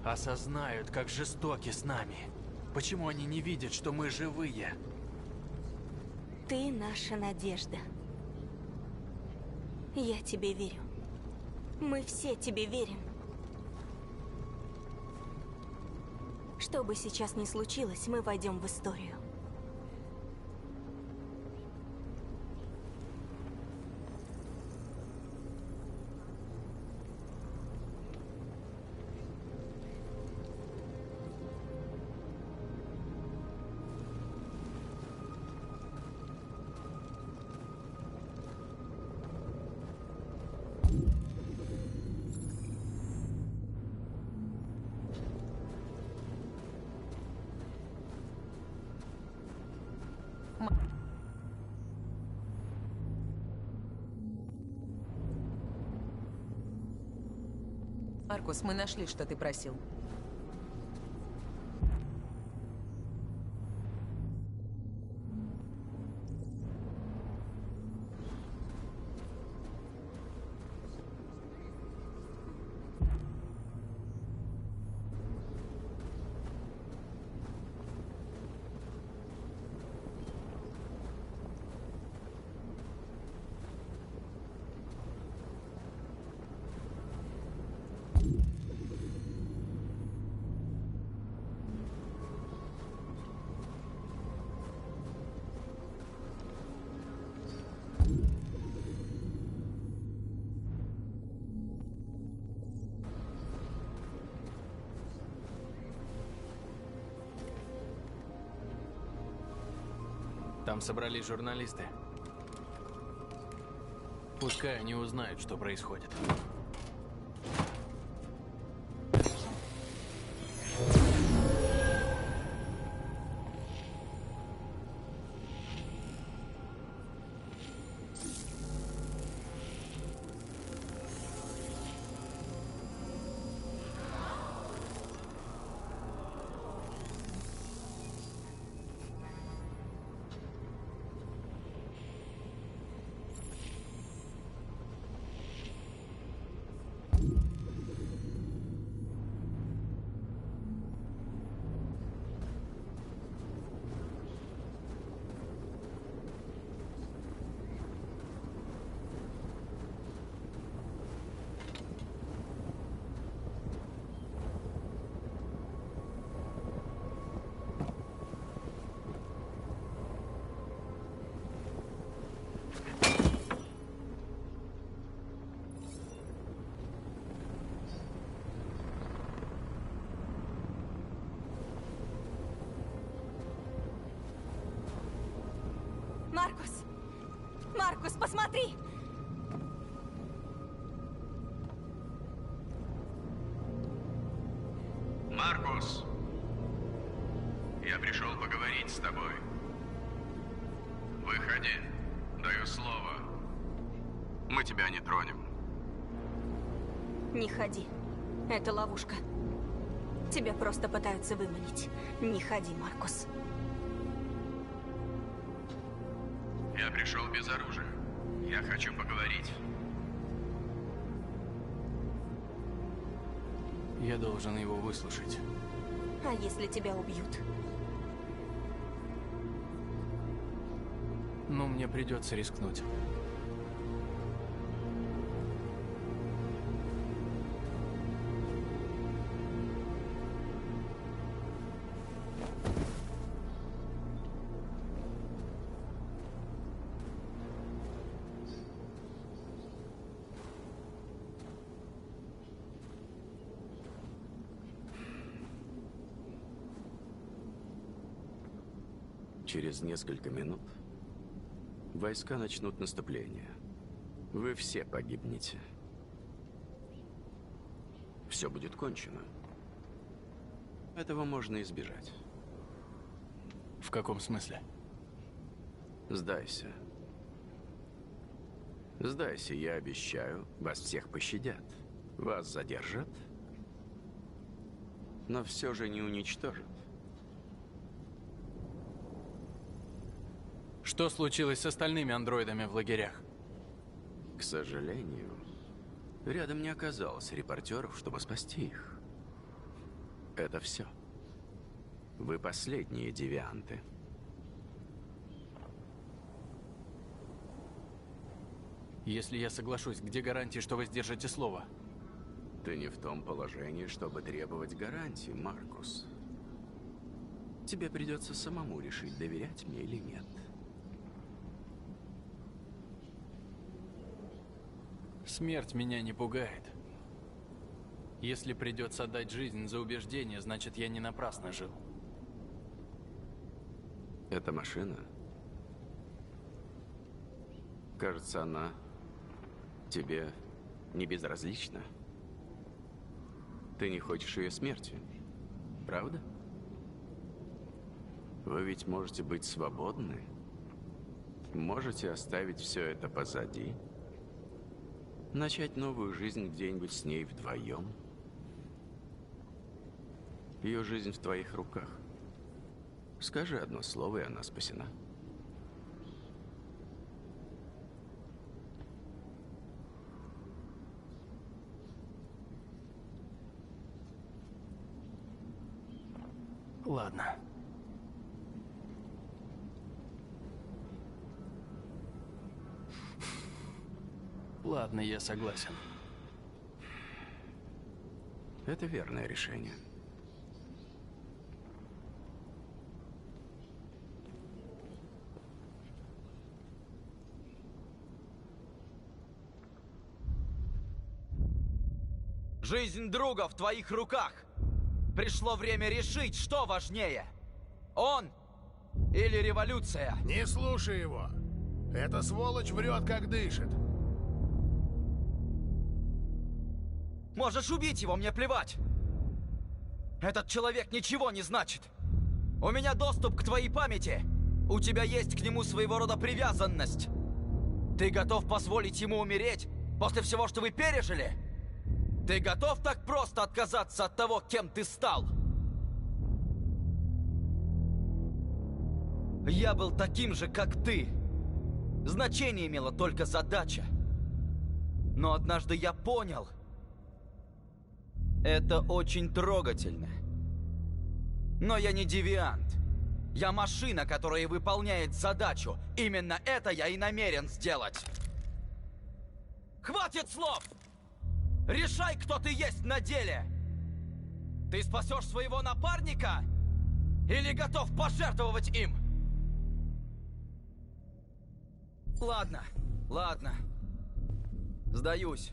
Осознают, как жестоки с нами. Почему они не видят, что мы живые? Ты наша надежда. Я тебе верю. Мы все тебе верим. Что бы сейчас ни случилось, мы войдем в историю. Маркус, мы нашли, что ты просил. Там собрались журналисты. Пускай они узнают, что происходит. Маркус! Маркус, посмотри! Маркус! Я пришел поговорить с тобой. Выходи. Даю слово. Мы тебя не тронем. Не ходи. Это ловушка. Тебя просто пытаются выманить. Не ходи, Маркус. Я пришел без оружия. Я хочу поговорить. Я должен его выслушать. А если тебя убьют? Ну, мне придется рискнуть. Через несколько минут войска начнут наступление. Вы все погибнете. Все будет кончено. Этого можно избежать. В каком смысле? Сдайся. Сдайся, я обещаю, вас всех пощадят. Вас задержат, но все же не уничтожат. Что случилось с остальными андроидами в лагерях? К сожалению, рядом не оказалось репортеров, чтобы спасти их. Это все. Вы последние девианты. Если я соглашусь, где гарантии, что вы сдержите слово? Ты не в том положении, чтобы требовать гарантий, Маркус. Тебе придется самому решить, доверять мне или нет. Смерть меня не пугает. Если придется отдать жизнь за убеждение, значит, я не напрасно жил. Эта машина... Кажется, она тебе не безразлична. Ты не хочешь ее смерти, правда? Вы ведь можете быть свободны. Можете оставить все это позади. Начать новую жизнь где-нибудь с ней вдвоем. Ее жизнь в твоих руках. Скажи одно слово, и она спасена. Ладно. Ладно, я согласен. Это верное решение. Жизнь друга в твоих руках. Пришло время решить, что важнее. Он или революция. Не слушай его. Эта сволочь врет, как дышит. Можешь убить его, мне плевать. Этот человек ничего не значит. У меня доступ к твоей памяти. У тебя есть к нему своего рода привязанность. Ты готов позволить ему умереть после всего, что вы пережили? Ты готов так просто отказаться от того, кем ты стал? Я был таким же, как ты. Значение имела только задача. Но однажды я понял. Это очень трогательно. Но я не девиант. Я машина, которая выполняет задачу. Именно это я и намерен сделать. Хватит слов! Решай, кто ты есть на деле! Ты спасешь своего напарника? Или готов пожертвовать им? Ладно, ладно. Сдаюсь.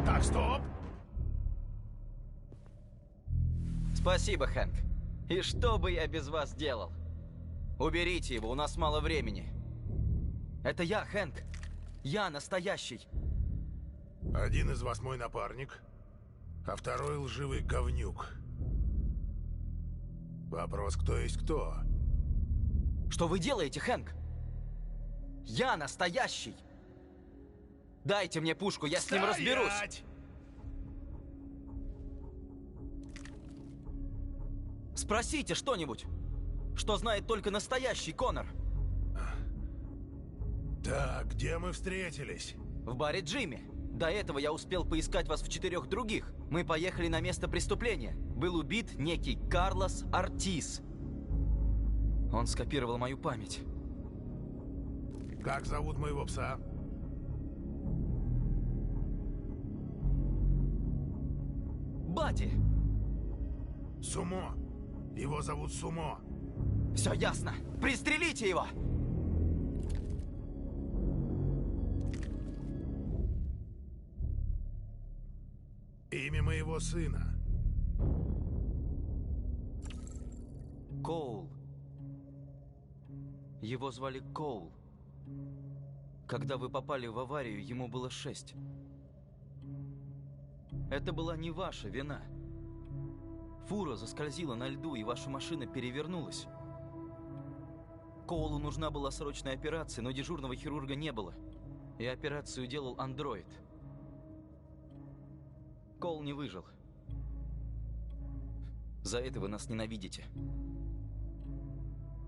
Так, стоп! Спасибо, Хэнк. И что бы я без вас делал? Уберите его, у нас мало времени. Это я, Хэнк. Я настоящий. Один из вас мой напарник, а второй лживый говнюк. Вопрос, кто есть кто? Что вы делаете, Хэнк? Я настоящий. Дайте мне пушку, я с ним разберусь. Спросите что-нибудь, что знает только настоящий Коннор. Так, где мы встретились? В баре Джимми. До этого я успел поискать вас в 4 других. Мы поехали на место преступления. Был убит некий Карлос Ортис. Он скопировал мою память. Как зовут моего пса? Бадди. Сумо. Его зовут Сумо. Все ясно. Пристрелите его! Имя моего сына. Коул. Его звали Коул. Когда вы попали в аварию, ему было 6. Это была не ваша вина. Фура заскользила на льду, и ваша машина перевернулась. Коулу нужна была срочная операция, но дежурного хирурга не было. И операцию делал андроид. Коул не выжил. За это вы нас ненавидите.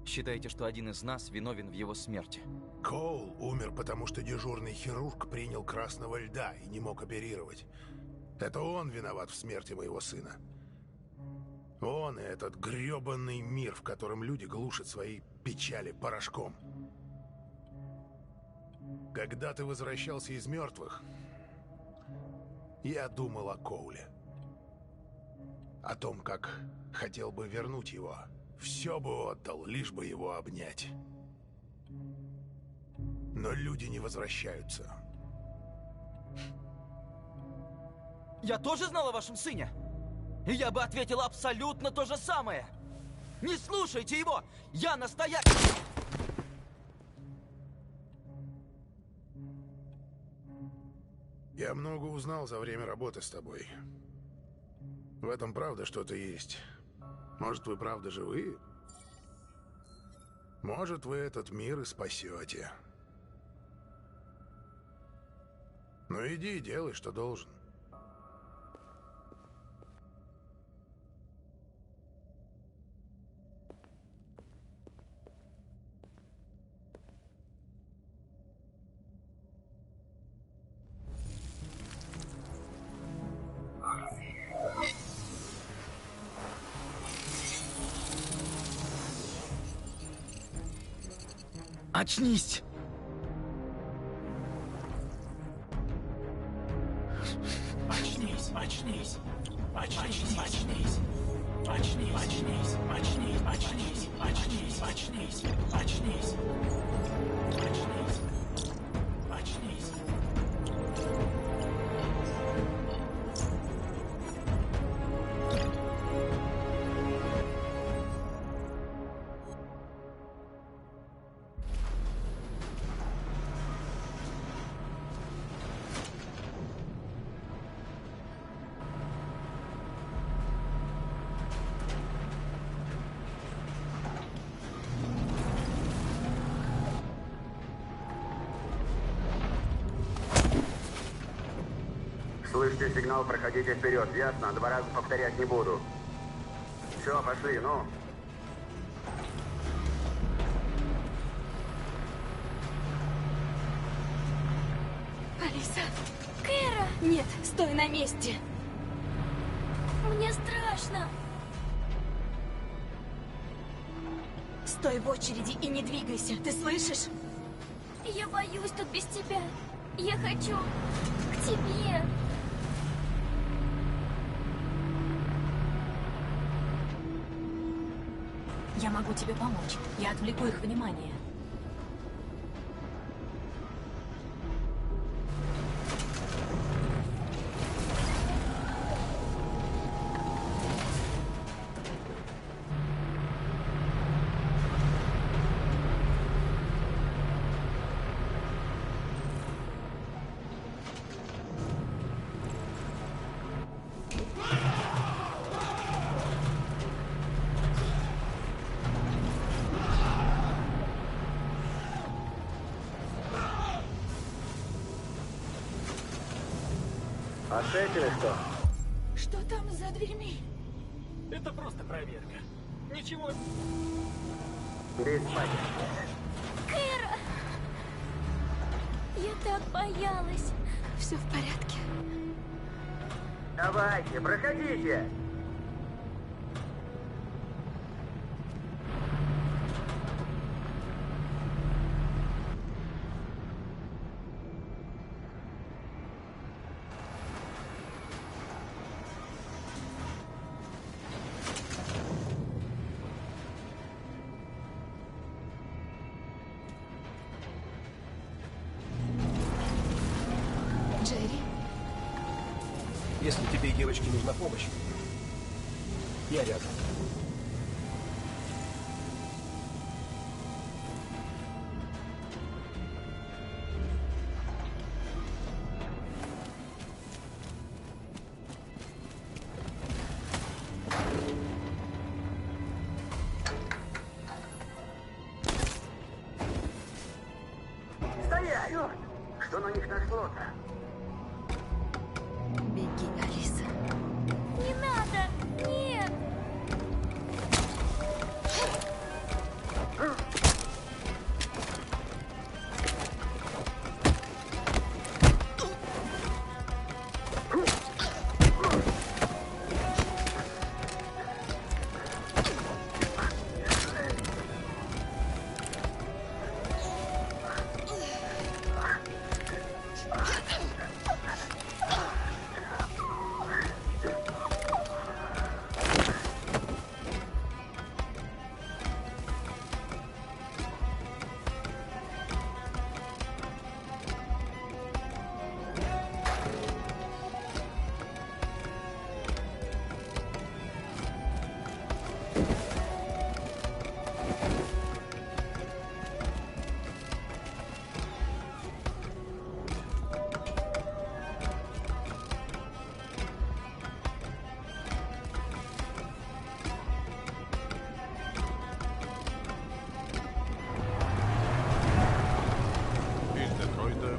Считаете, что один из нас виновен в его смерти. Коул умер, потому что дежурный хирург принял красного льда и не мог оперировать. Это он виноват в смерти моего сына. Он и этот грёбаный мир, в котором люди глушат свои печали порошком. Когда ты возвращался из мертвых, я думал о Коуле. О том, как хотел бы вернуть его. Все бы отдал, лишь бы его обнять. Но люди не возвращаются. Я тоже знал о вашем сыне. И я бы ответил абсолютно то же самое. Не слушайте его! Я настоящий! Я много узнал за время работы с тобой. В этом правда что-то есть. Может, вы правда живые? Может, вы этот мир и спасете. Ну иди и делай, что должен. Очнись! Очнись, очнись. Очнись, очнись. Очнись, очнись, очнись, очнись, очнись, очнись, очнись. Очнись. Очнись. Слышите сигнал, проходите вперед, ясно? 2 раза повторять не буду. Все, пошли, ну. Алиса! Кэра! Нет, стой на месте! Мне страшно! Стой в очереди и не двигайся, ты слышишь? Я боюсь тут без тебя. Я хочу к тебе. Я могу тебе помочь. Я отвлеку их внимание. Ответили, что? Что там за дверьми? Это просто проверка. Ничего. Без паники. Кэра! Я так боялась. Все в порядке. Давайте, проходите. Джерри? Если тебе, девочке, нужна помощь, я рядом. Стоять! Что на них нашло-то? Беги, Алиса. Не надо! Нет!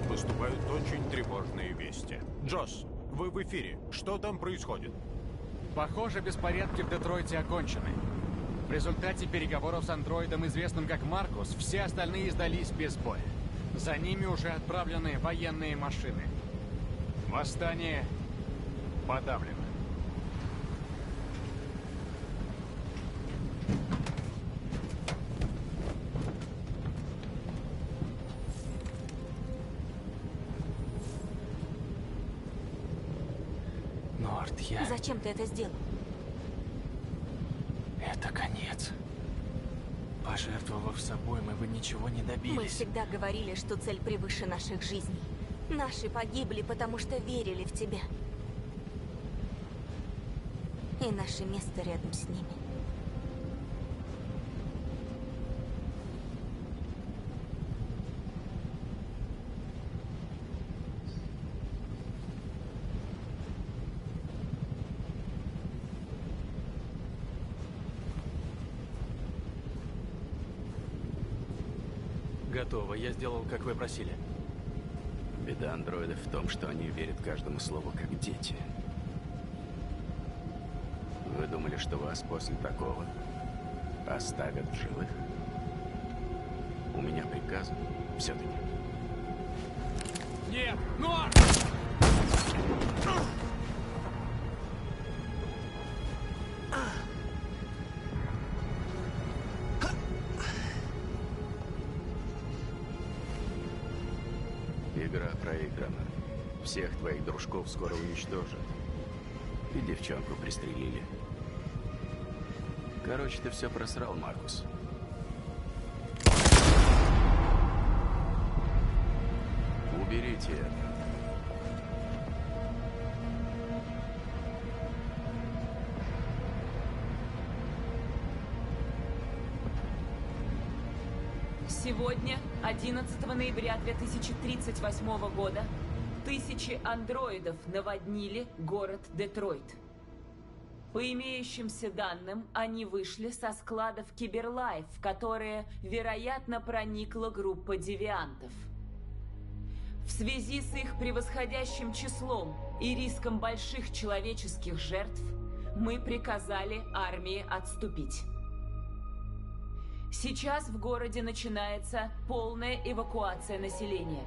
Поступают очень тревожные вести. Джосс, вы в эфире. Что там происходит? Похоже, беспорядки в Детройте окончены. В результате переговоров с андроидом, известным как Маркус, все остальные сдались без боя. За ними уже отправлены военные машины. Восстание подавлено. Черт, я... Зачем ты это сделал? Это конец. Пожертвовав собой, мы бы ничего не добились. Мы всегда говорили, что цель превыше наших жизней. Наши погибли, потому что верили в тебя. И наше место рядом с ними. Готово. Я сделал, как вы просили. Беда андроидов в том, что они верят каждому слову, как дети. Вы думали, что вас после такого оставят в живых? У меня приказы все-таки. Нет! Норм! Игра проиграна. Всех твоих дружков скоро уничтожат. И девчонку пристрелили. Короче, ты все просрал, Маркус. Уберите это. Сегодня, 11 ноября 2038 года, тысячи андроидов наводнили город Детройт. По имеющимся данным, они вышли со складов Киберлайф, в которые, вероятно, проникла группа девиантов. В связи с их превосходящим числом и риском больших человеческих жертв, мы приказали армии отступить. Сейчас в городе начинается полная эвакуация населения.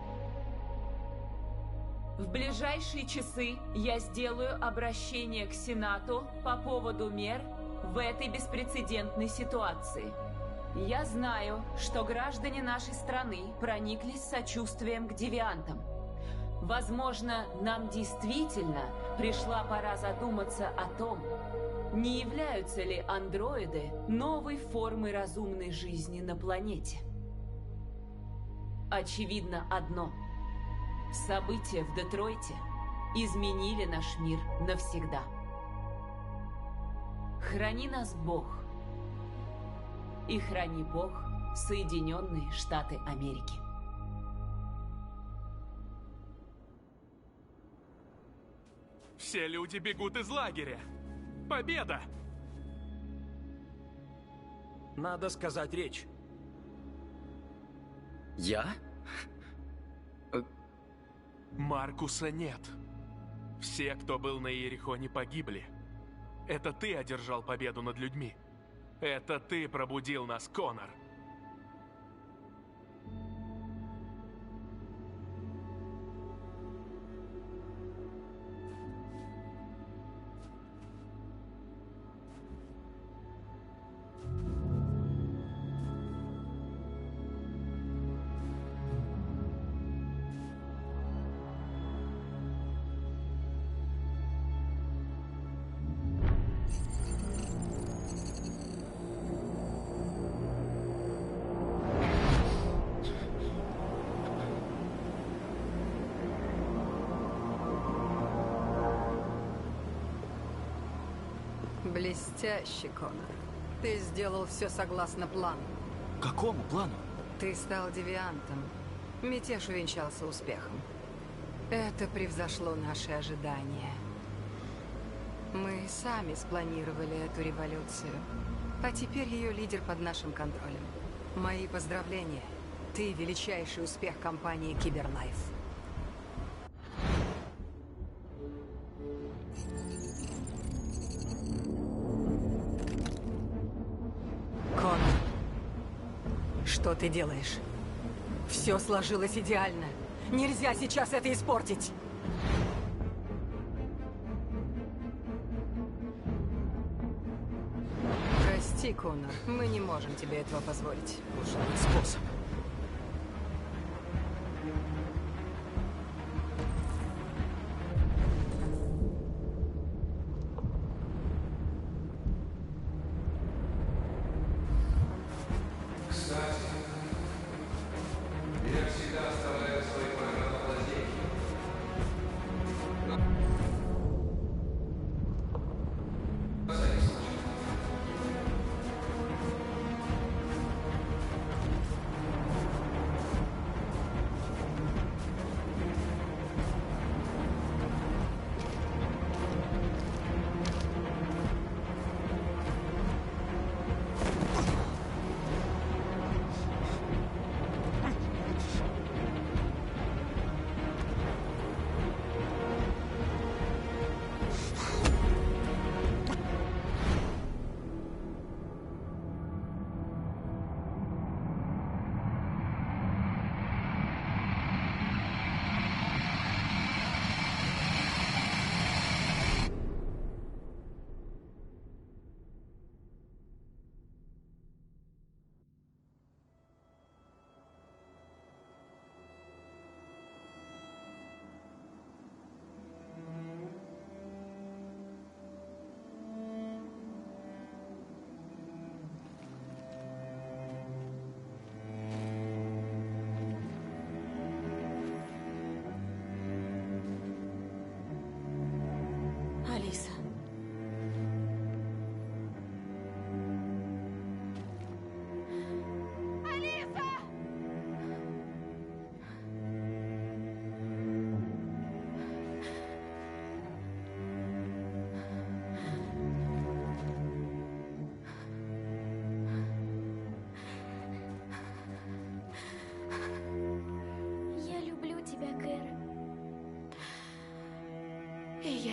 В ближайшие часы я сделаю обращение к Сенату по поводу мер в этой беспрецедентной ситуации. Я знаю, что граждане нашей страны прониклись сочувствием к девиантам. Возможно, нам действительно пришла пора задуматься о том, не являются ли андроиды новой формой разумной жизни на планете. Очевидно одно. События в Детройте изменили наш мир навсегда. Храни нас Бог. И храни Бог Соединенные Штаты Америки. Все люди бегут из лагеря. Победа! Надо сказать речь. Я? Маркуса нет. Все, кто был на Иерихоне, погибли. Это ты одержал победу над людьми. Это ты пробудил нас, Коннор. Блестяще, Коннор. Ты сделал все согласно плану. Какому плану? Ты стал девиантом. Мятеж увенчался успехом. Это превзошло наши ожидания. Мы сами спланировали эту революцию. А теперь ее лидер под нашим контролем. Мои поздравления. Ты величайший успех компании Киберлайф. Что ты делаешь? Все сложилось идеально. Нельзя сейчас это испортить. Прости, Коннор, мы не можем тебе этого позволить. Должен быть способ.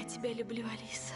тебя люблю, Алиса.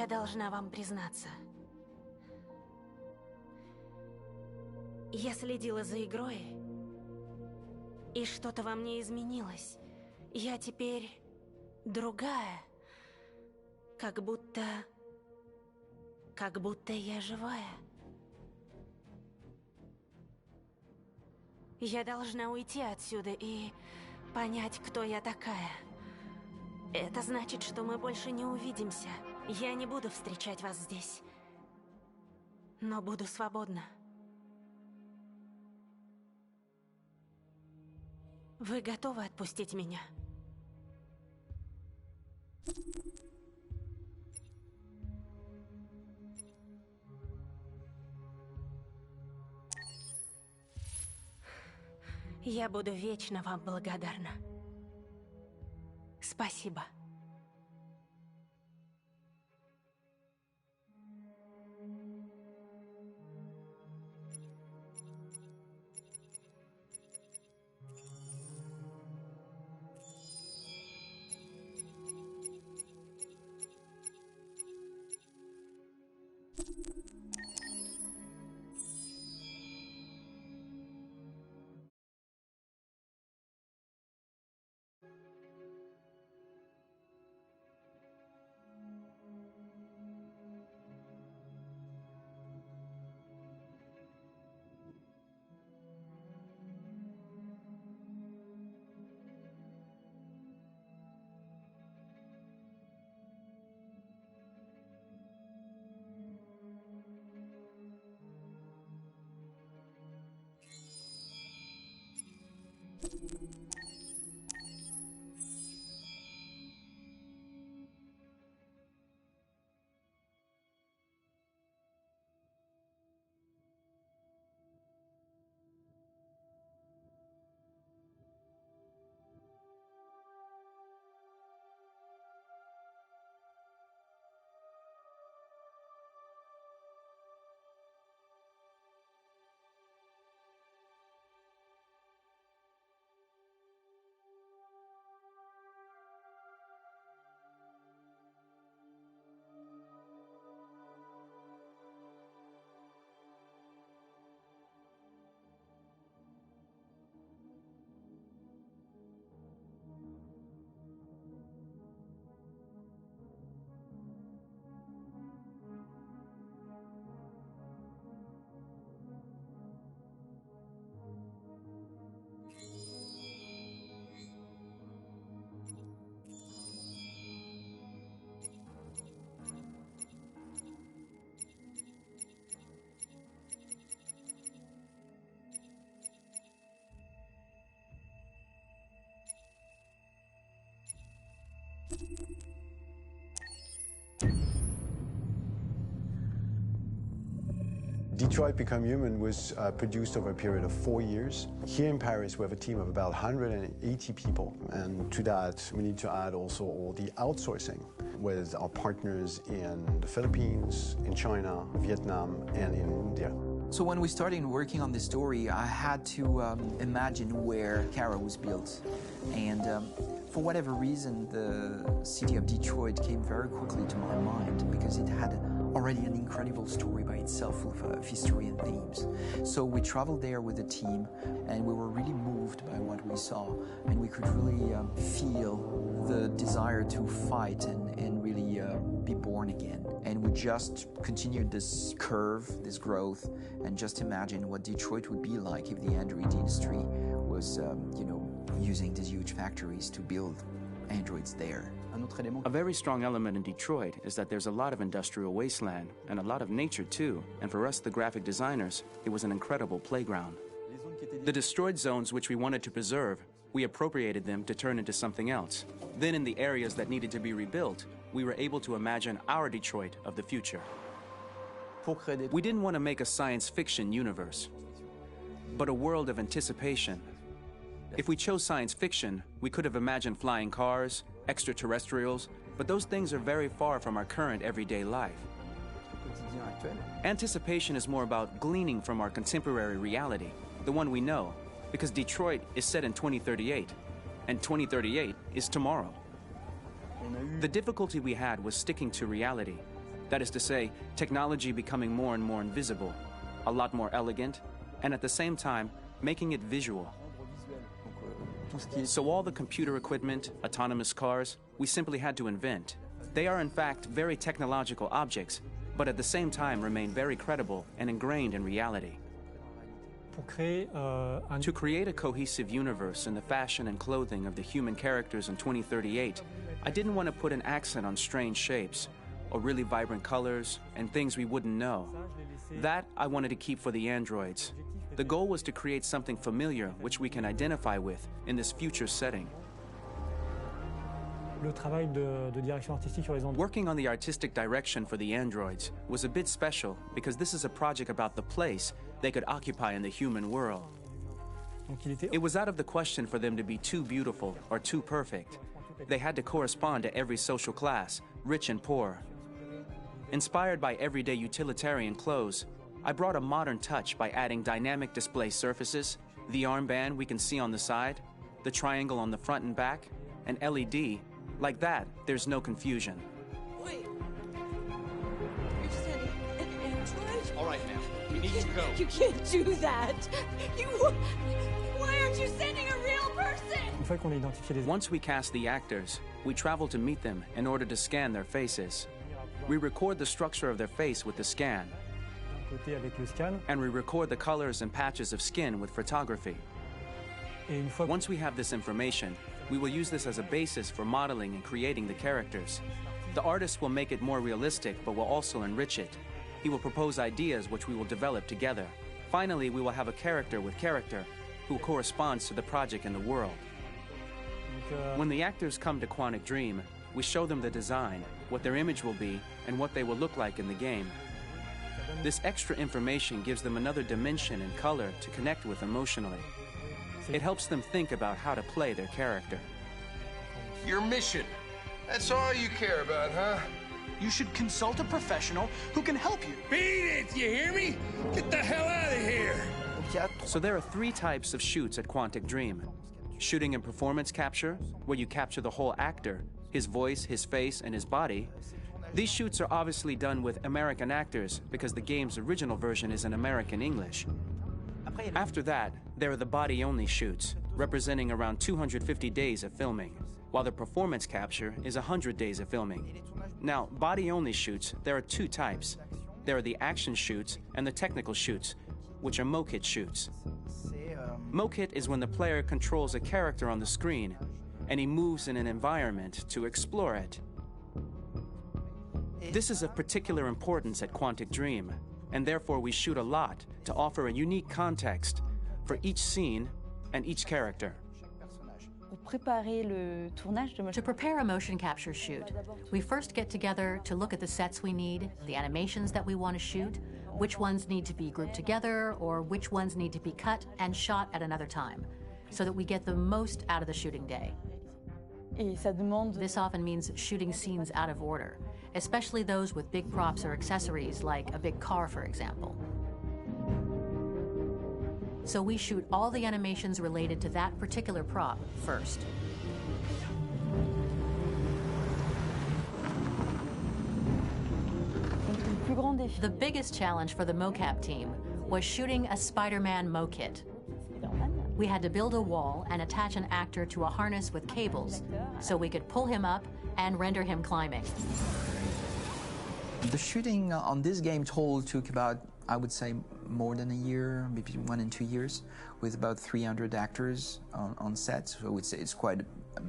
Я должна вам признаться. Я следила за игрой, и что-то во мне изменилось. Я теперь другая. Как будто я живая. Я должна уйти отсюда и понять, кто я такая. Это значит, что мы больше не увидимся. Я не буду встречать вас здесь, но буду свободна. Вы готовы отпустить меня? Я буду вечно вам благодарна. Спасибо. Detroit Become Human was produced over a period of 4 years. Here in Paris, we have a team of about 180 people. And to that, we need to add also all the outsourcing with our partners in the Philippines, in China, Vietnam, and in India. So when we started working on this story, I had to imagine where Kara was built. And for whatever reason, the city of Detroit came very quickly to my mind because it had already an incredible story by itself of history and themes. So we traveled there with the team and we were really moved by what we saw, and we could really feel the desire to fight and really be born again. And we just continued this curve, this growth, and just imagine what Detroit would be like if the Android industry was, using these huge factories to build androids there. A very strong element in Detroit is that there's a lot of industrial wasteland and a lot of nature too, and for us, the graphic designers, it was an incredible playground. The destroyed zones which we wanted to preserve, we appropriated them to turn into something else. Then in the areas that needed to be rebuilt, we were able to imagine our Detroit of the future. We didn't want to make a science fiction universe, but a world of anticipation. If we chose science fiction, we could have imagined flying cars, extraterrestrials, but those things are very far from our current everyday life. Anticipation is more about gleaning from our contemporary reality, the one we know, because Detroit is set in 2038, and 2038 is tomorrow. The difficulty we had was sticking to reality. That is to say, technology becoming more and more invisible, a lot more elegant, and at the same time, making it visual. So all the computer equipment, autonomous cars, we simply had to invent. They are in fact very technological objects, but at the same time remain very credible and ingrained in reality. To create a cohesive universe in the fashion and clothing of the human characters in 2038, I didn't want to put an accent on strange shapes, or really vibrant colors, and things we wouldn't know. That I wanted to keep for the androids. The goal was to create something familiar which we can identify with in this future setting. Working on the artistic direction for the androids was a bit special because this is a project about the place they could occupy in the human world. It was out of the question for them to be too beautiful or too perfect. They had to correspond to every social class, rich and poor. Inspired by everyday utilitarian clothes, I brought a modern touch by adding dynamic display surfaces, the armband we can see on the side, the triangle on the front and back, an LED. Like that, there's no confusion. Wait. You're sending an android? All right, now, we need to go. You can't do that. Why aren't you sending a real person? Once we cast the actors, we travel to meet them in order to scan their faces. We record the structure of their face with the scan. And we record the colors and patches of skin with photography. Once we have this information, we will use this as a basis for modeling and creating the characters. The artist will make it more realistic, but will also enrich it. He will propose ideas which we will develop together. Finally, we will have a character with character who corresponds to the project and the world. When the actors come to Quantic Dream, we show them the design, what their image will be, and what they will look like in the game. This extra information gives them another dimension and color to connect with emotionally. It helps them think about how to play their character. Your mission. That's all you care about, huh? You should consult a professional who can help you. Beat it, you hear me? Get the hell out of here! So there are 3 types of shoots at Quantic Dream. Shooting and performance capture, where you capture the whole actor, his voice, his face, and his body. These shoots are obviously done with American actors because the game's original version is in American English. After that, there are the body-only shoots, representing around 250 days of filming, while the performance capture is 100 days of filming. Now, body-only shoots, there are 2 types. There are the action shoots and the technical shoots, which are mokit shoots. Mokit is when the player controls a character on the screen, and he moves in an environment to explore it. This is of particular importance at Quantic Dream, and therefore we shoot a lot to offer a unique context for each scene and each character. To prepare a motion capture shoot, we first get together to look at the sets we need, the animations that we want to shoot, which ones need to be grouped together, or which ones need to be cut and shot at another time, so that we get the most out of the shooting day. This often means shooting scenes out of order, especially those with big props or accessories, like a big car, for example. So we shoot all the animations related to that particular prop first. The biggest challenge for the mocap team was shooting a Spider-Man mokit. We had to build a wall and attach an actor to a harness with cables so we could pull him up and render him climbing. The shooting on this game total took about, I would say, more than a year, maybe 1 and 2 years, with about 300 actors on set. So I would say it's quite a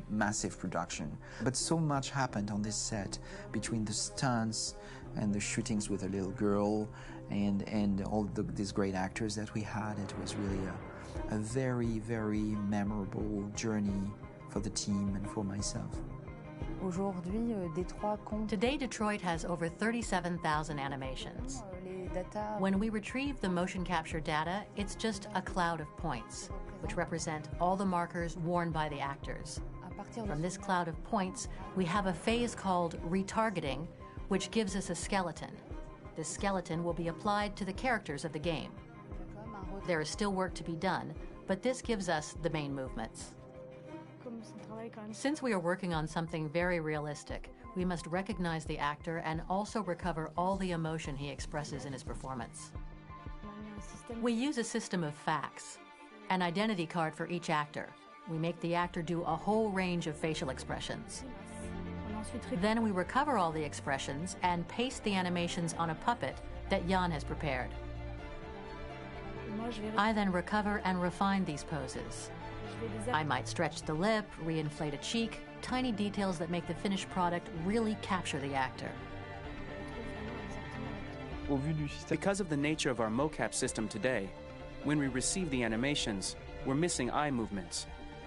massive production. But so much happened on this set between the stunts and the shootings with a little girl and all these great actors that we had. It was really a very, very memorable journey for the team and for myself. Today, Detroit has over 37,000 animations. When we retrieve the motion capture data, it's just a cloud of points, which represent all the markers worn by the actors. From this cloud of points, we have a phase called retargeting, which gives us a skeleton. This skeleton will be applied to the characters of the game. There is still work to be done, but this gives us the main movements. Since we are working on something very realistic, we must recognize the actor and also recover all the emotion he expresses in his performance. We use a system of facts, an identity card for each actor. We make the actor do a whole range of facial expressions. Then we recover all the expressions and paste the animations on a puppet that Jan has prepared. I then recover and refine these poses. I might stretch the lip, reinflate a cheek, tiny details that make the finished product really capture the actor. Because of the nature of our mocap system today, when we receive the animations, we're missing eye movements,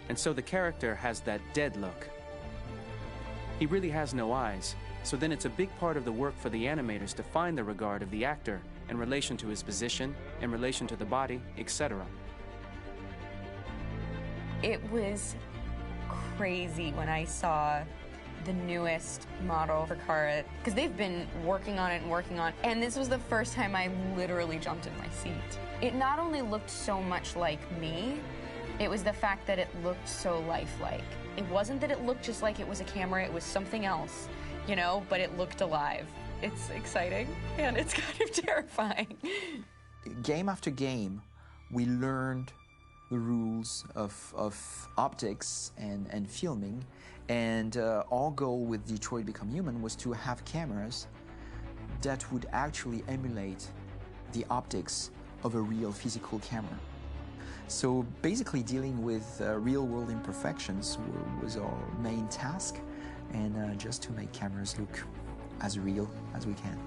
and so the character has that dead look. He really has no eyes, so then it's a big part of the work for the animators to find the regard of the actor in relation to his position, in relation to the body, etc. It was crazy when I saw the newest model for Kara, because they've been working on it and working on it, and this was the first time I literally jumped in my seat. It not only looked so much like me, it was the fact that it looked so lifelike. It wasn't that it looked just like it was a camera, it was something else, you know, but it looked alive. It's exciting, and it's kind of terrifying. Game after game, we learned the rules of optics and filming, and our goal with Detroit Become Human was to have cameras that would actually emulate the optics of a real physical camera. So basically dealing with real-world imperfections was our main task, and just to make cameras look as real as we can.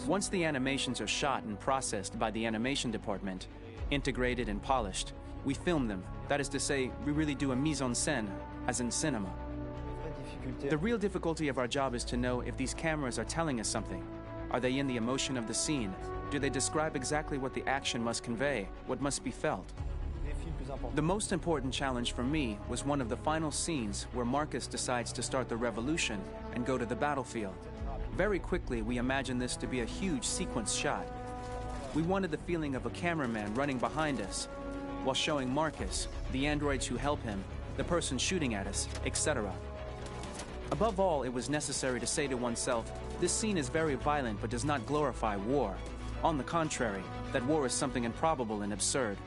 Once the animations are shot and processed by the animation department, integrated and polished, we film them. That is to say, we really do a mise en scène, as in cinema. The real difficulty of our job is to know if these cameras are telling us something. Are they in the emotion of the scene? Do they describe exactly what the action must convey, what must be felt? The most important challenge for me was one of the final scenes where Marcus decides to start the revolution and go to the battlefield. Very quickly, we imagined this to be a huge sequence shot. We wanted the feeling of a cameraman running behind us, while showing Marcus, the androids who help him, the person shooting at us, etc. Above all, it was necessary to say to oneself, this scene is very violent but does not glorify war. On the contrary, that war is something improbable and absurd.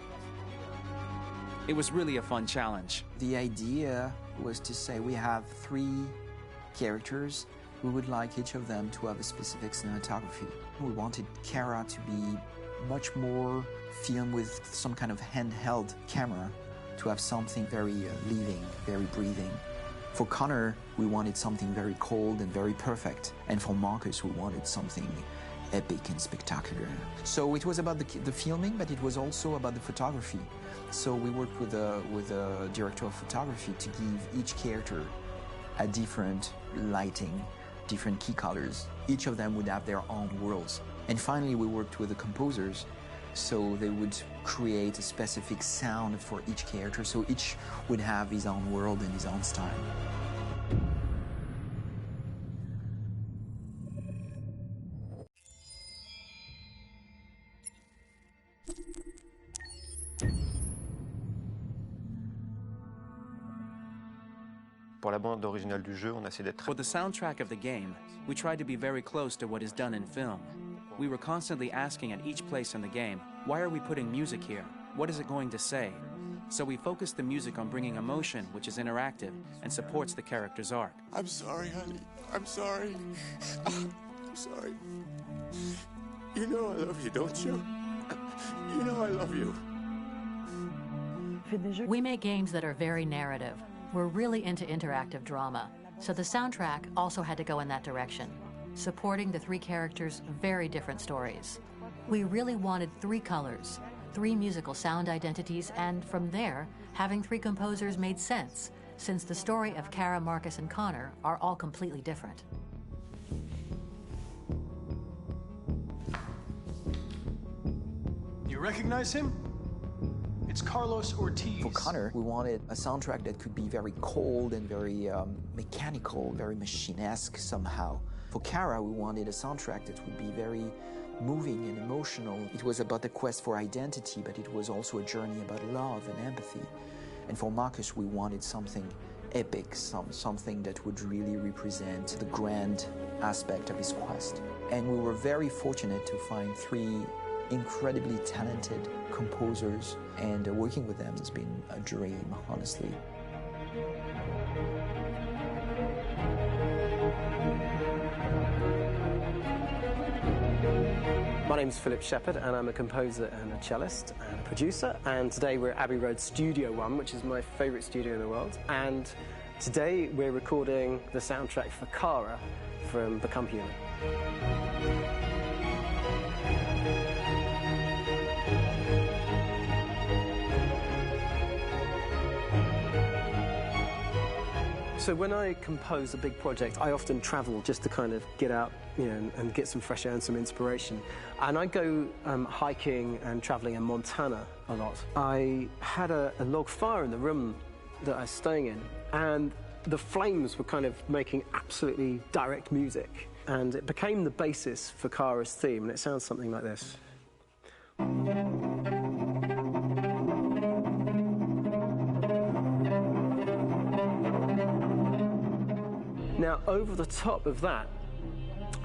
It was really a fun challenge. The idea was to say we have 3 characters. We would like each of them to have a specific cinematography. We wanted Kara to be much more filmed with some kind of handheld camera, to have something very living, very breathing. For Connor, we wanted something very cold and very perfect. And for Marcus, we wanted something epic and spectacular. So it was about the filming, but it was also about the photography. So we worked with a director of photography to give each character a different lighting, different key colors. Each of them would have their own worlds. And finally, we worked with the composers, so they would create a specific sound for each character, so each would have his own world and his own style. Pour la bande originale du jeu, on a essayé d'être For the soundtrack of the game, we tried to be very close to what is done in film. We were constantly asking at each place in the game, why are we putting music here? What is it going to say? So we focused the music on bringing emotion, which is interactive and supports the character's arc. I'm sorry, honey. I'm sorry. I'm sorry. You know I love you, don't you? You know I love you. We make games that are very narrative. We're really into interactive drama, so the soundtrack also had to go in that direction, supporting the 3 characters' very different stories. We really wanted 3 colors, 3 musical sound identities, and from there, having 3 composers made sense, since the story of Kara, Marcus, and Connor are all completely different. You recognize him? It's Carlos Ortiz. For Connor, we wanted a soundtrack that could be very cold and very mechanical, very machine-esque somehow. For Kara, we wanted a soundtrack that would be very moving and emotional. It was about the quest for identity, but it was also a journey about love and empathy. And for Marcus, we wanted something epic, something that would really represent the grand aspect of his quest. And we were very fortunate to find 3 incredibly talented composers, and working with them has been a dream, honestly. My name's Philip Shepherd, and I'm a composer and a cellist and a producer. And today we're at Abbey Road Studio One, which is my favourite studio in the world. And today we're recording the soundtrack for Kara from Become Human. So when I compose a big project, I often travel just to kind of get out, and get some fresh air and some inspiration. And I go hiking and traveling in Montana a lot. I had a log fire in the room that I was staying in, and the flames were kind of making absolutely direct music. And it became the basis for Kara's theme, and it sounds something like this. Now, over the top of that,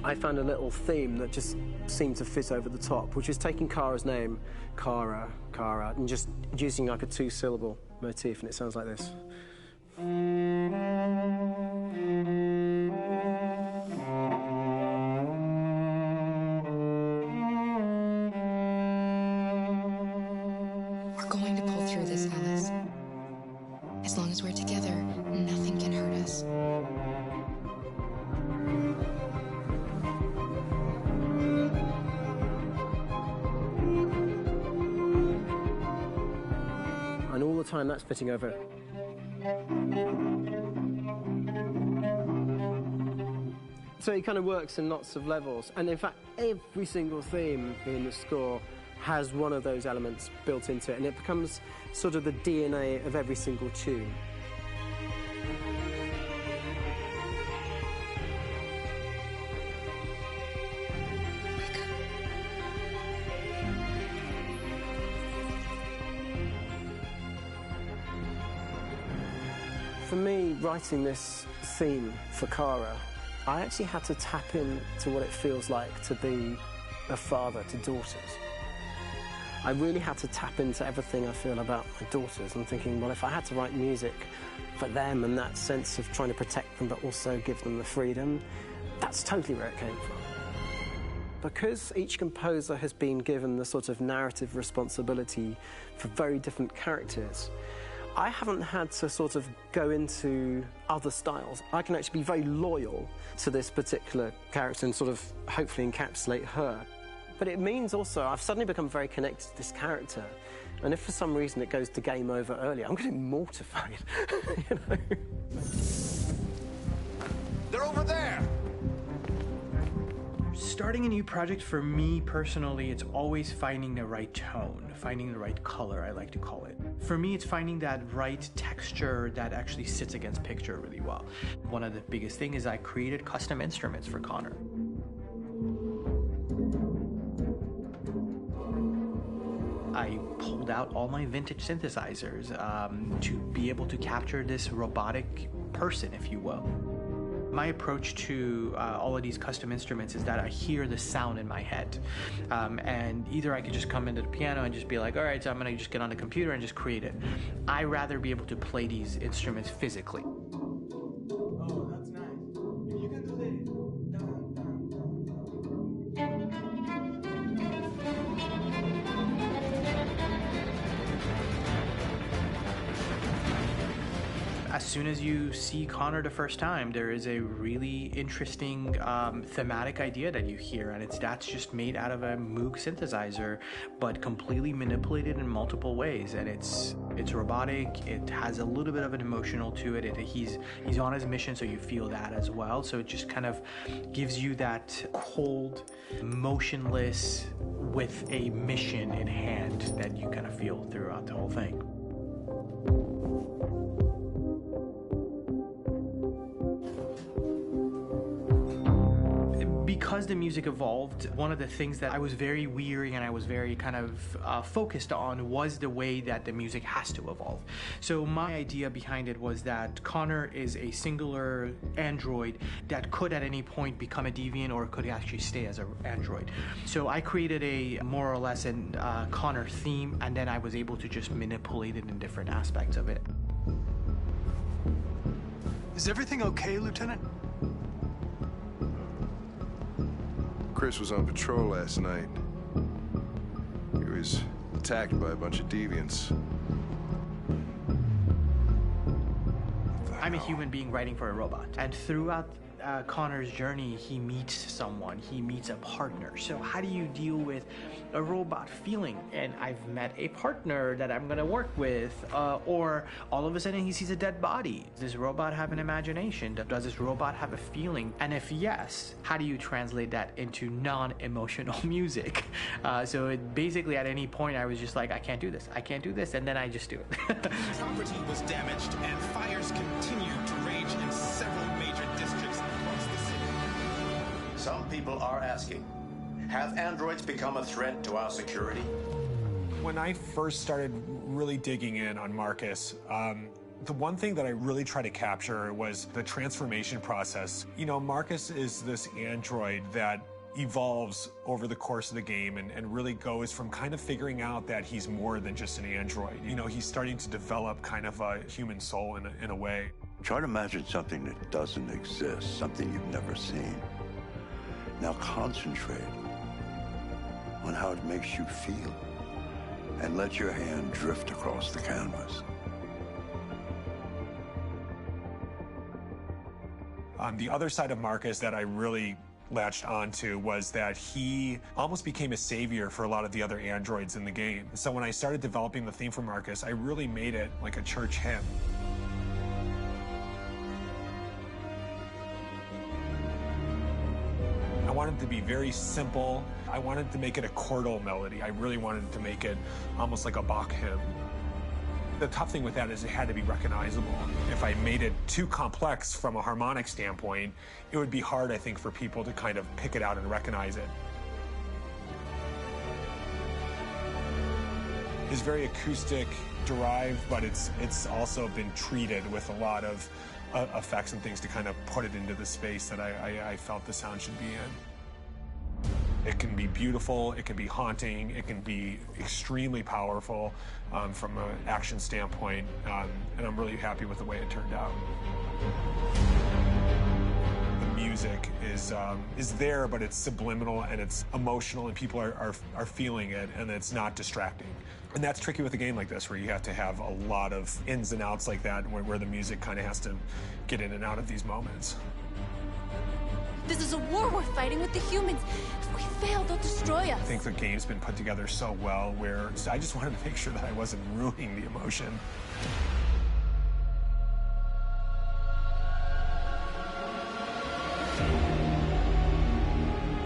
I found a little theme that just seemed to fit over the top, which is taking Kara's name, Kara, and just using like a 2-syllable motif, and it sounds like this. We're going to pull through this, Alice. As long as we're together, nothing can hurt us. And all the time that's fitting over. So it kind of works in lots of levels. And in fact, every single theme in the score has one of those elements built into it, and it becomes sort of the DNA of every single tune. For me, writing this theme for Kara, I actually had to tap into what it feels like to be a father to daughters. I really had to tap into everything I feel about my daughters. I'm thinking, well, if I had to write music for them and that sense of trying to protect them but also give them the freedom, that's totally where it came from. Because each composer has been given the sort of narrative responsibility for very different characters, I haven't had to sort of go into other styles. I can actually be very loyal to this particular character and sort of hopefully encapsulate her. But it means also I've suddenly become very connected to this character. And if for some reason it goes to game over early, I'm going to be mortified, you know? They're over there! Starting a new project, for me personally, it's always finding the right tone, finding the right color, I like to call it. For me, it's finding that right texture that actually sits against picture really well. One of the biggest things is I created custom instruments for Connor. I pulled out all my vintage synthesizers to be able to capture this robotic person, if you will. My approach to all of these custom instruments is that I hear the sound in my head. And either I could just come into the piano and just be like, all right, so I'm gonna just get on the computer and just create it. I rather be able to play these instruments physically. Oh, that's nice. You can do that. As soon as you see Connor the first time, there is a really interesting thematic idea that you hear, and that's just made out of a Moog synthesizer, but completely manipulated in multiple ways. And it's robotic. It has a little bit of an emotional to it. He's on his mission, so you feel that as well. So it just kind of gives you that cold, motionless, with a mission in hand that you kind of feel throughout the whole thing. because the music evolved, one of the things that I was very weary and I was very kind of focused on was the way that the music has to evolve. So my idea behind it was that Connor is a singular android that could at any point become a deviant or could actually stay as an android. So I created a more or less an Connor theme, and then I was able to just manipulate it in different aspects of it. Is everything okay, Lieutenant? Chris was on patrol last night. He was attacked by a bunch of deviants. I'm a human being writing for a robot, and throughout Connor's journey, he meets someone, he meets a partner. So how do you deal with a robot feeling? And I've met a partner that I'm gonna work with, or all of a sudden he sees a dead body. Does this robot have an imagination? Does this robot have a feeling? And if yes, how do you translate that into non-emotional music? So it basically at any point I was just like, I can't do this, and then I just do it. Property was damaged and fires continue to rage in several major districts across the city. Some people are asking, have androids become a threat to our security? When I first started really digging in on Marcus, the one thing that I really tried to capture was the transformation process. You know, Marcus is this android that evolves over the course of the game and really goes from kind of figuring out that he's more than just an android. You know, he's starting to develop kind of a human soul in a way. Try to imagine something that doesn't exist, something you've never seen. Now concentrate on how it makes you feel and let your hand drift across the canvas. The other side of Marcus that I really latched onto was that he almost became a savior for a lot of the other androids in the game. So when I started developing the theme for Marcus, I really made it like a church hymn. I wanted it to be very simple. I wanted to make it a chordal melody. I really wanted to make it almost like a Bach hymn. The tough thing with that is it had to be recognizable. If I made it too complex from a harmonic standpoint, it would be hard, I think, for people to kind of pick it out and recognize it. It's very acoustic derived, but it's also been treated with a lot of effects and things to kind of put it into the space that I felt the sound should be in. It can be beautiful, it can be haunting, it can be extremely powerful from an action standpoint, and I'm really happy with the way it turned out. The music is there, but it's subliminal and it's emotional, and people are feeling it, and it's not distracting. And that's tricky with a game like this, where you have to have a lot of ins and outs like that, where the music kind of has to get in and out of these moments. This is a war we're fighting with the humans. If we fail, they'll destroy us. I think the game's been put together so well where I just wanted to make sure that I wasn't ruining the emotion.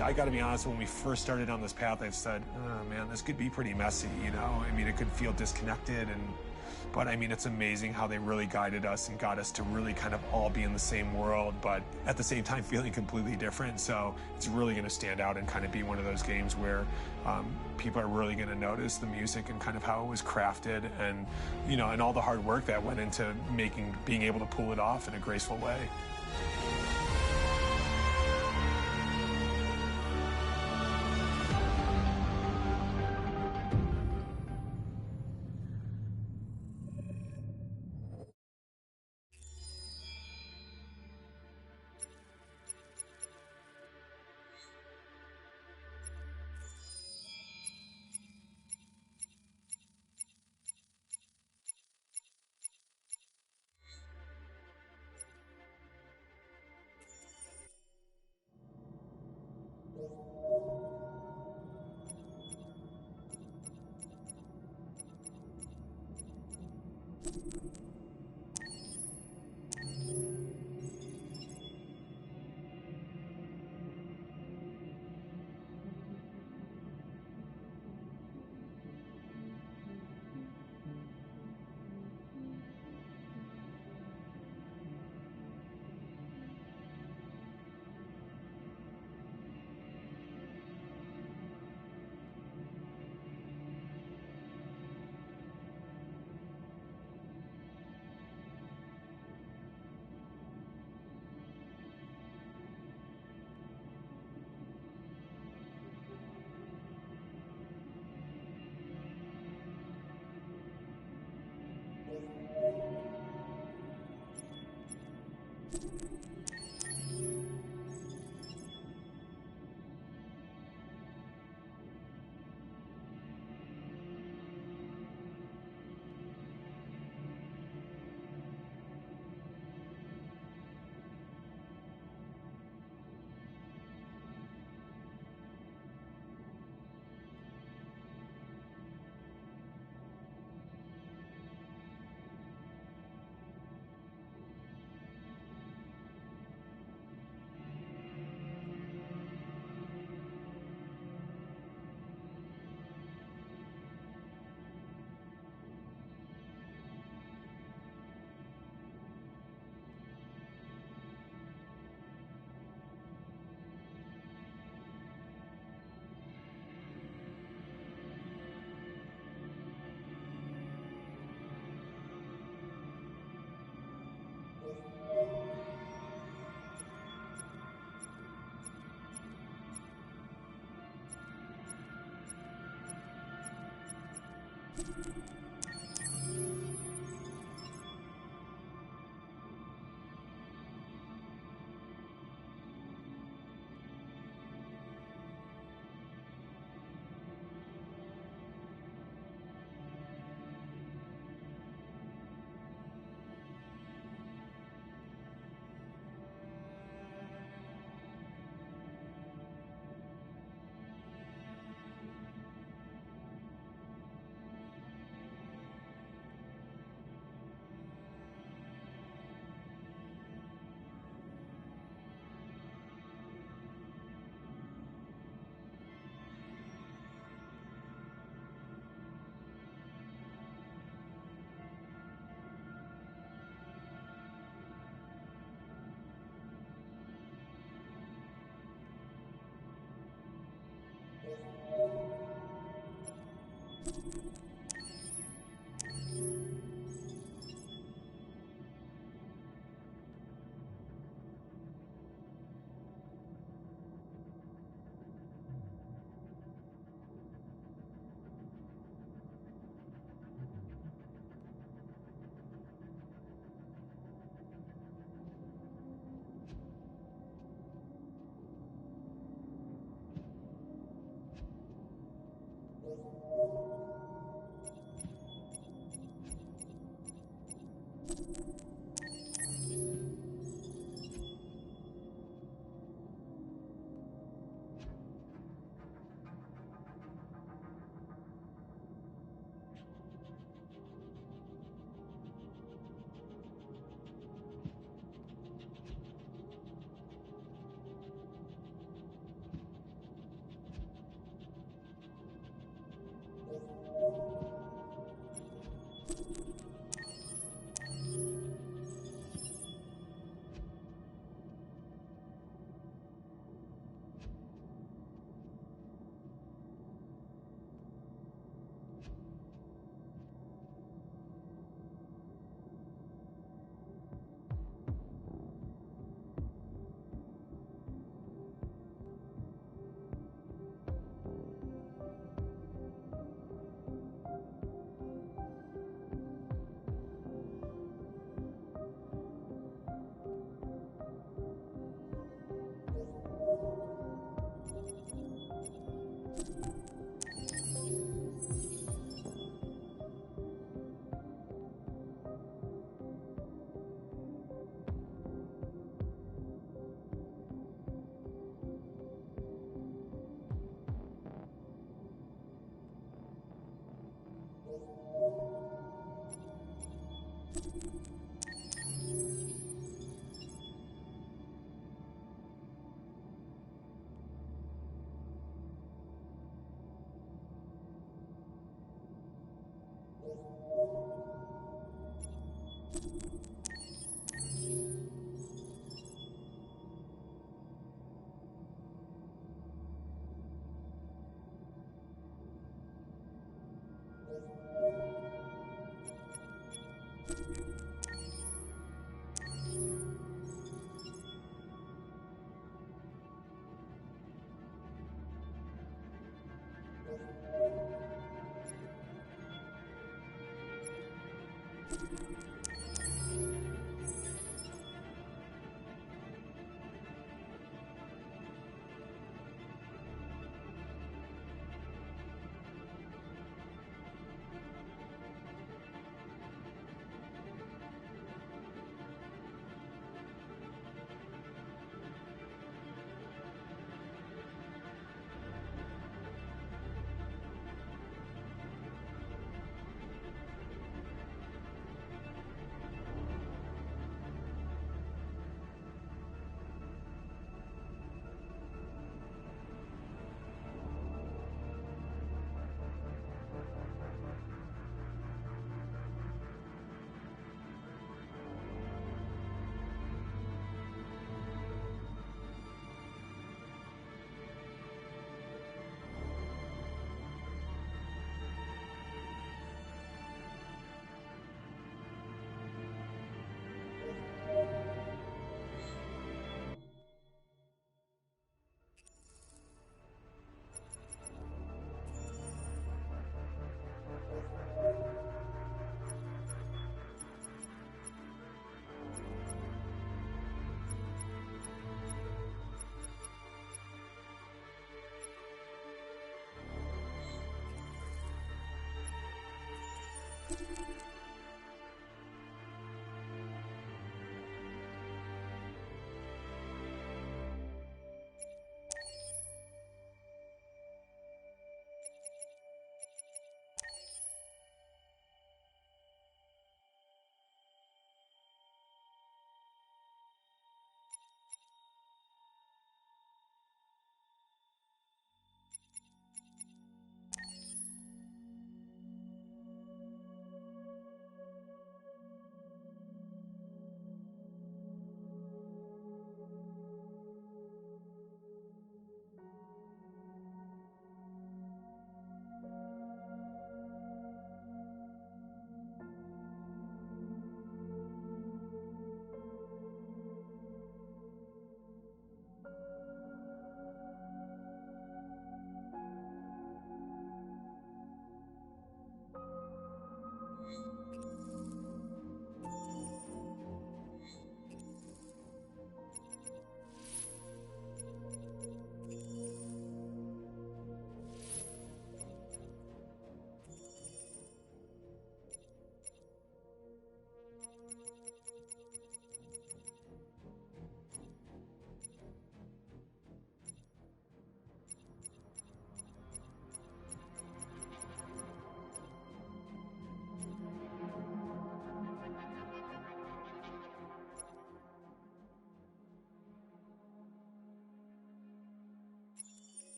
I gotta be honest, when we first started on this path, I said, oh man, this could be pretty messy, you know? I mean, it could feel disconnected, but I mean, it's amazing how they really guided us and got us to really kind of all be in the same world, but at the same time feeling completely different. So it's really gonna stand out and kind of be one of those games where people are really gonna notice the music and kind of how it was crafted, and, you know, and all the hard work that went into being able to pull it off in a graceful way.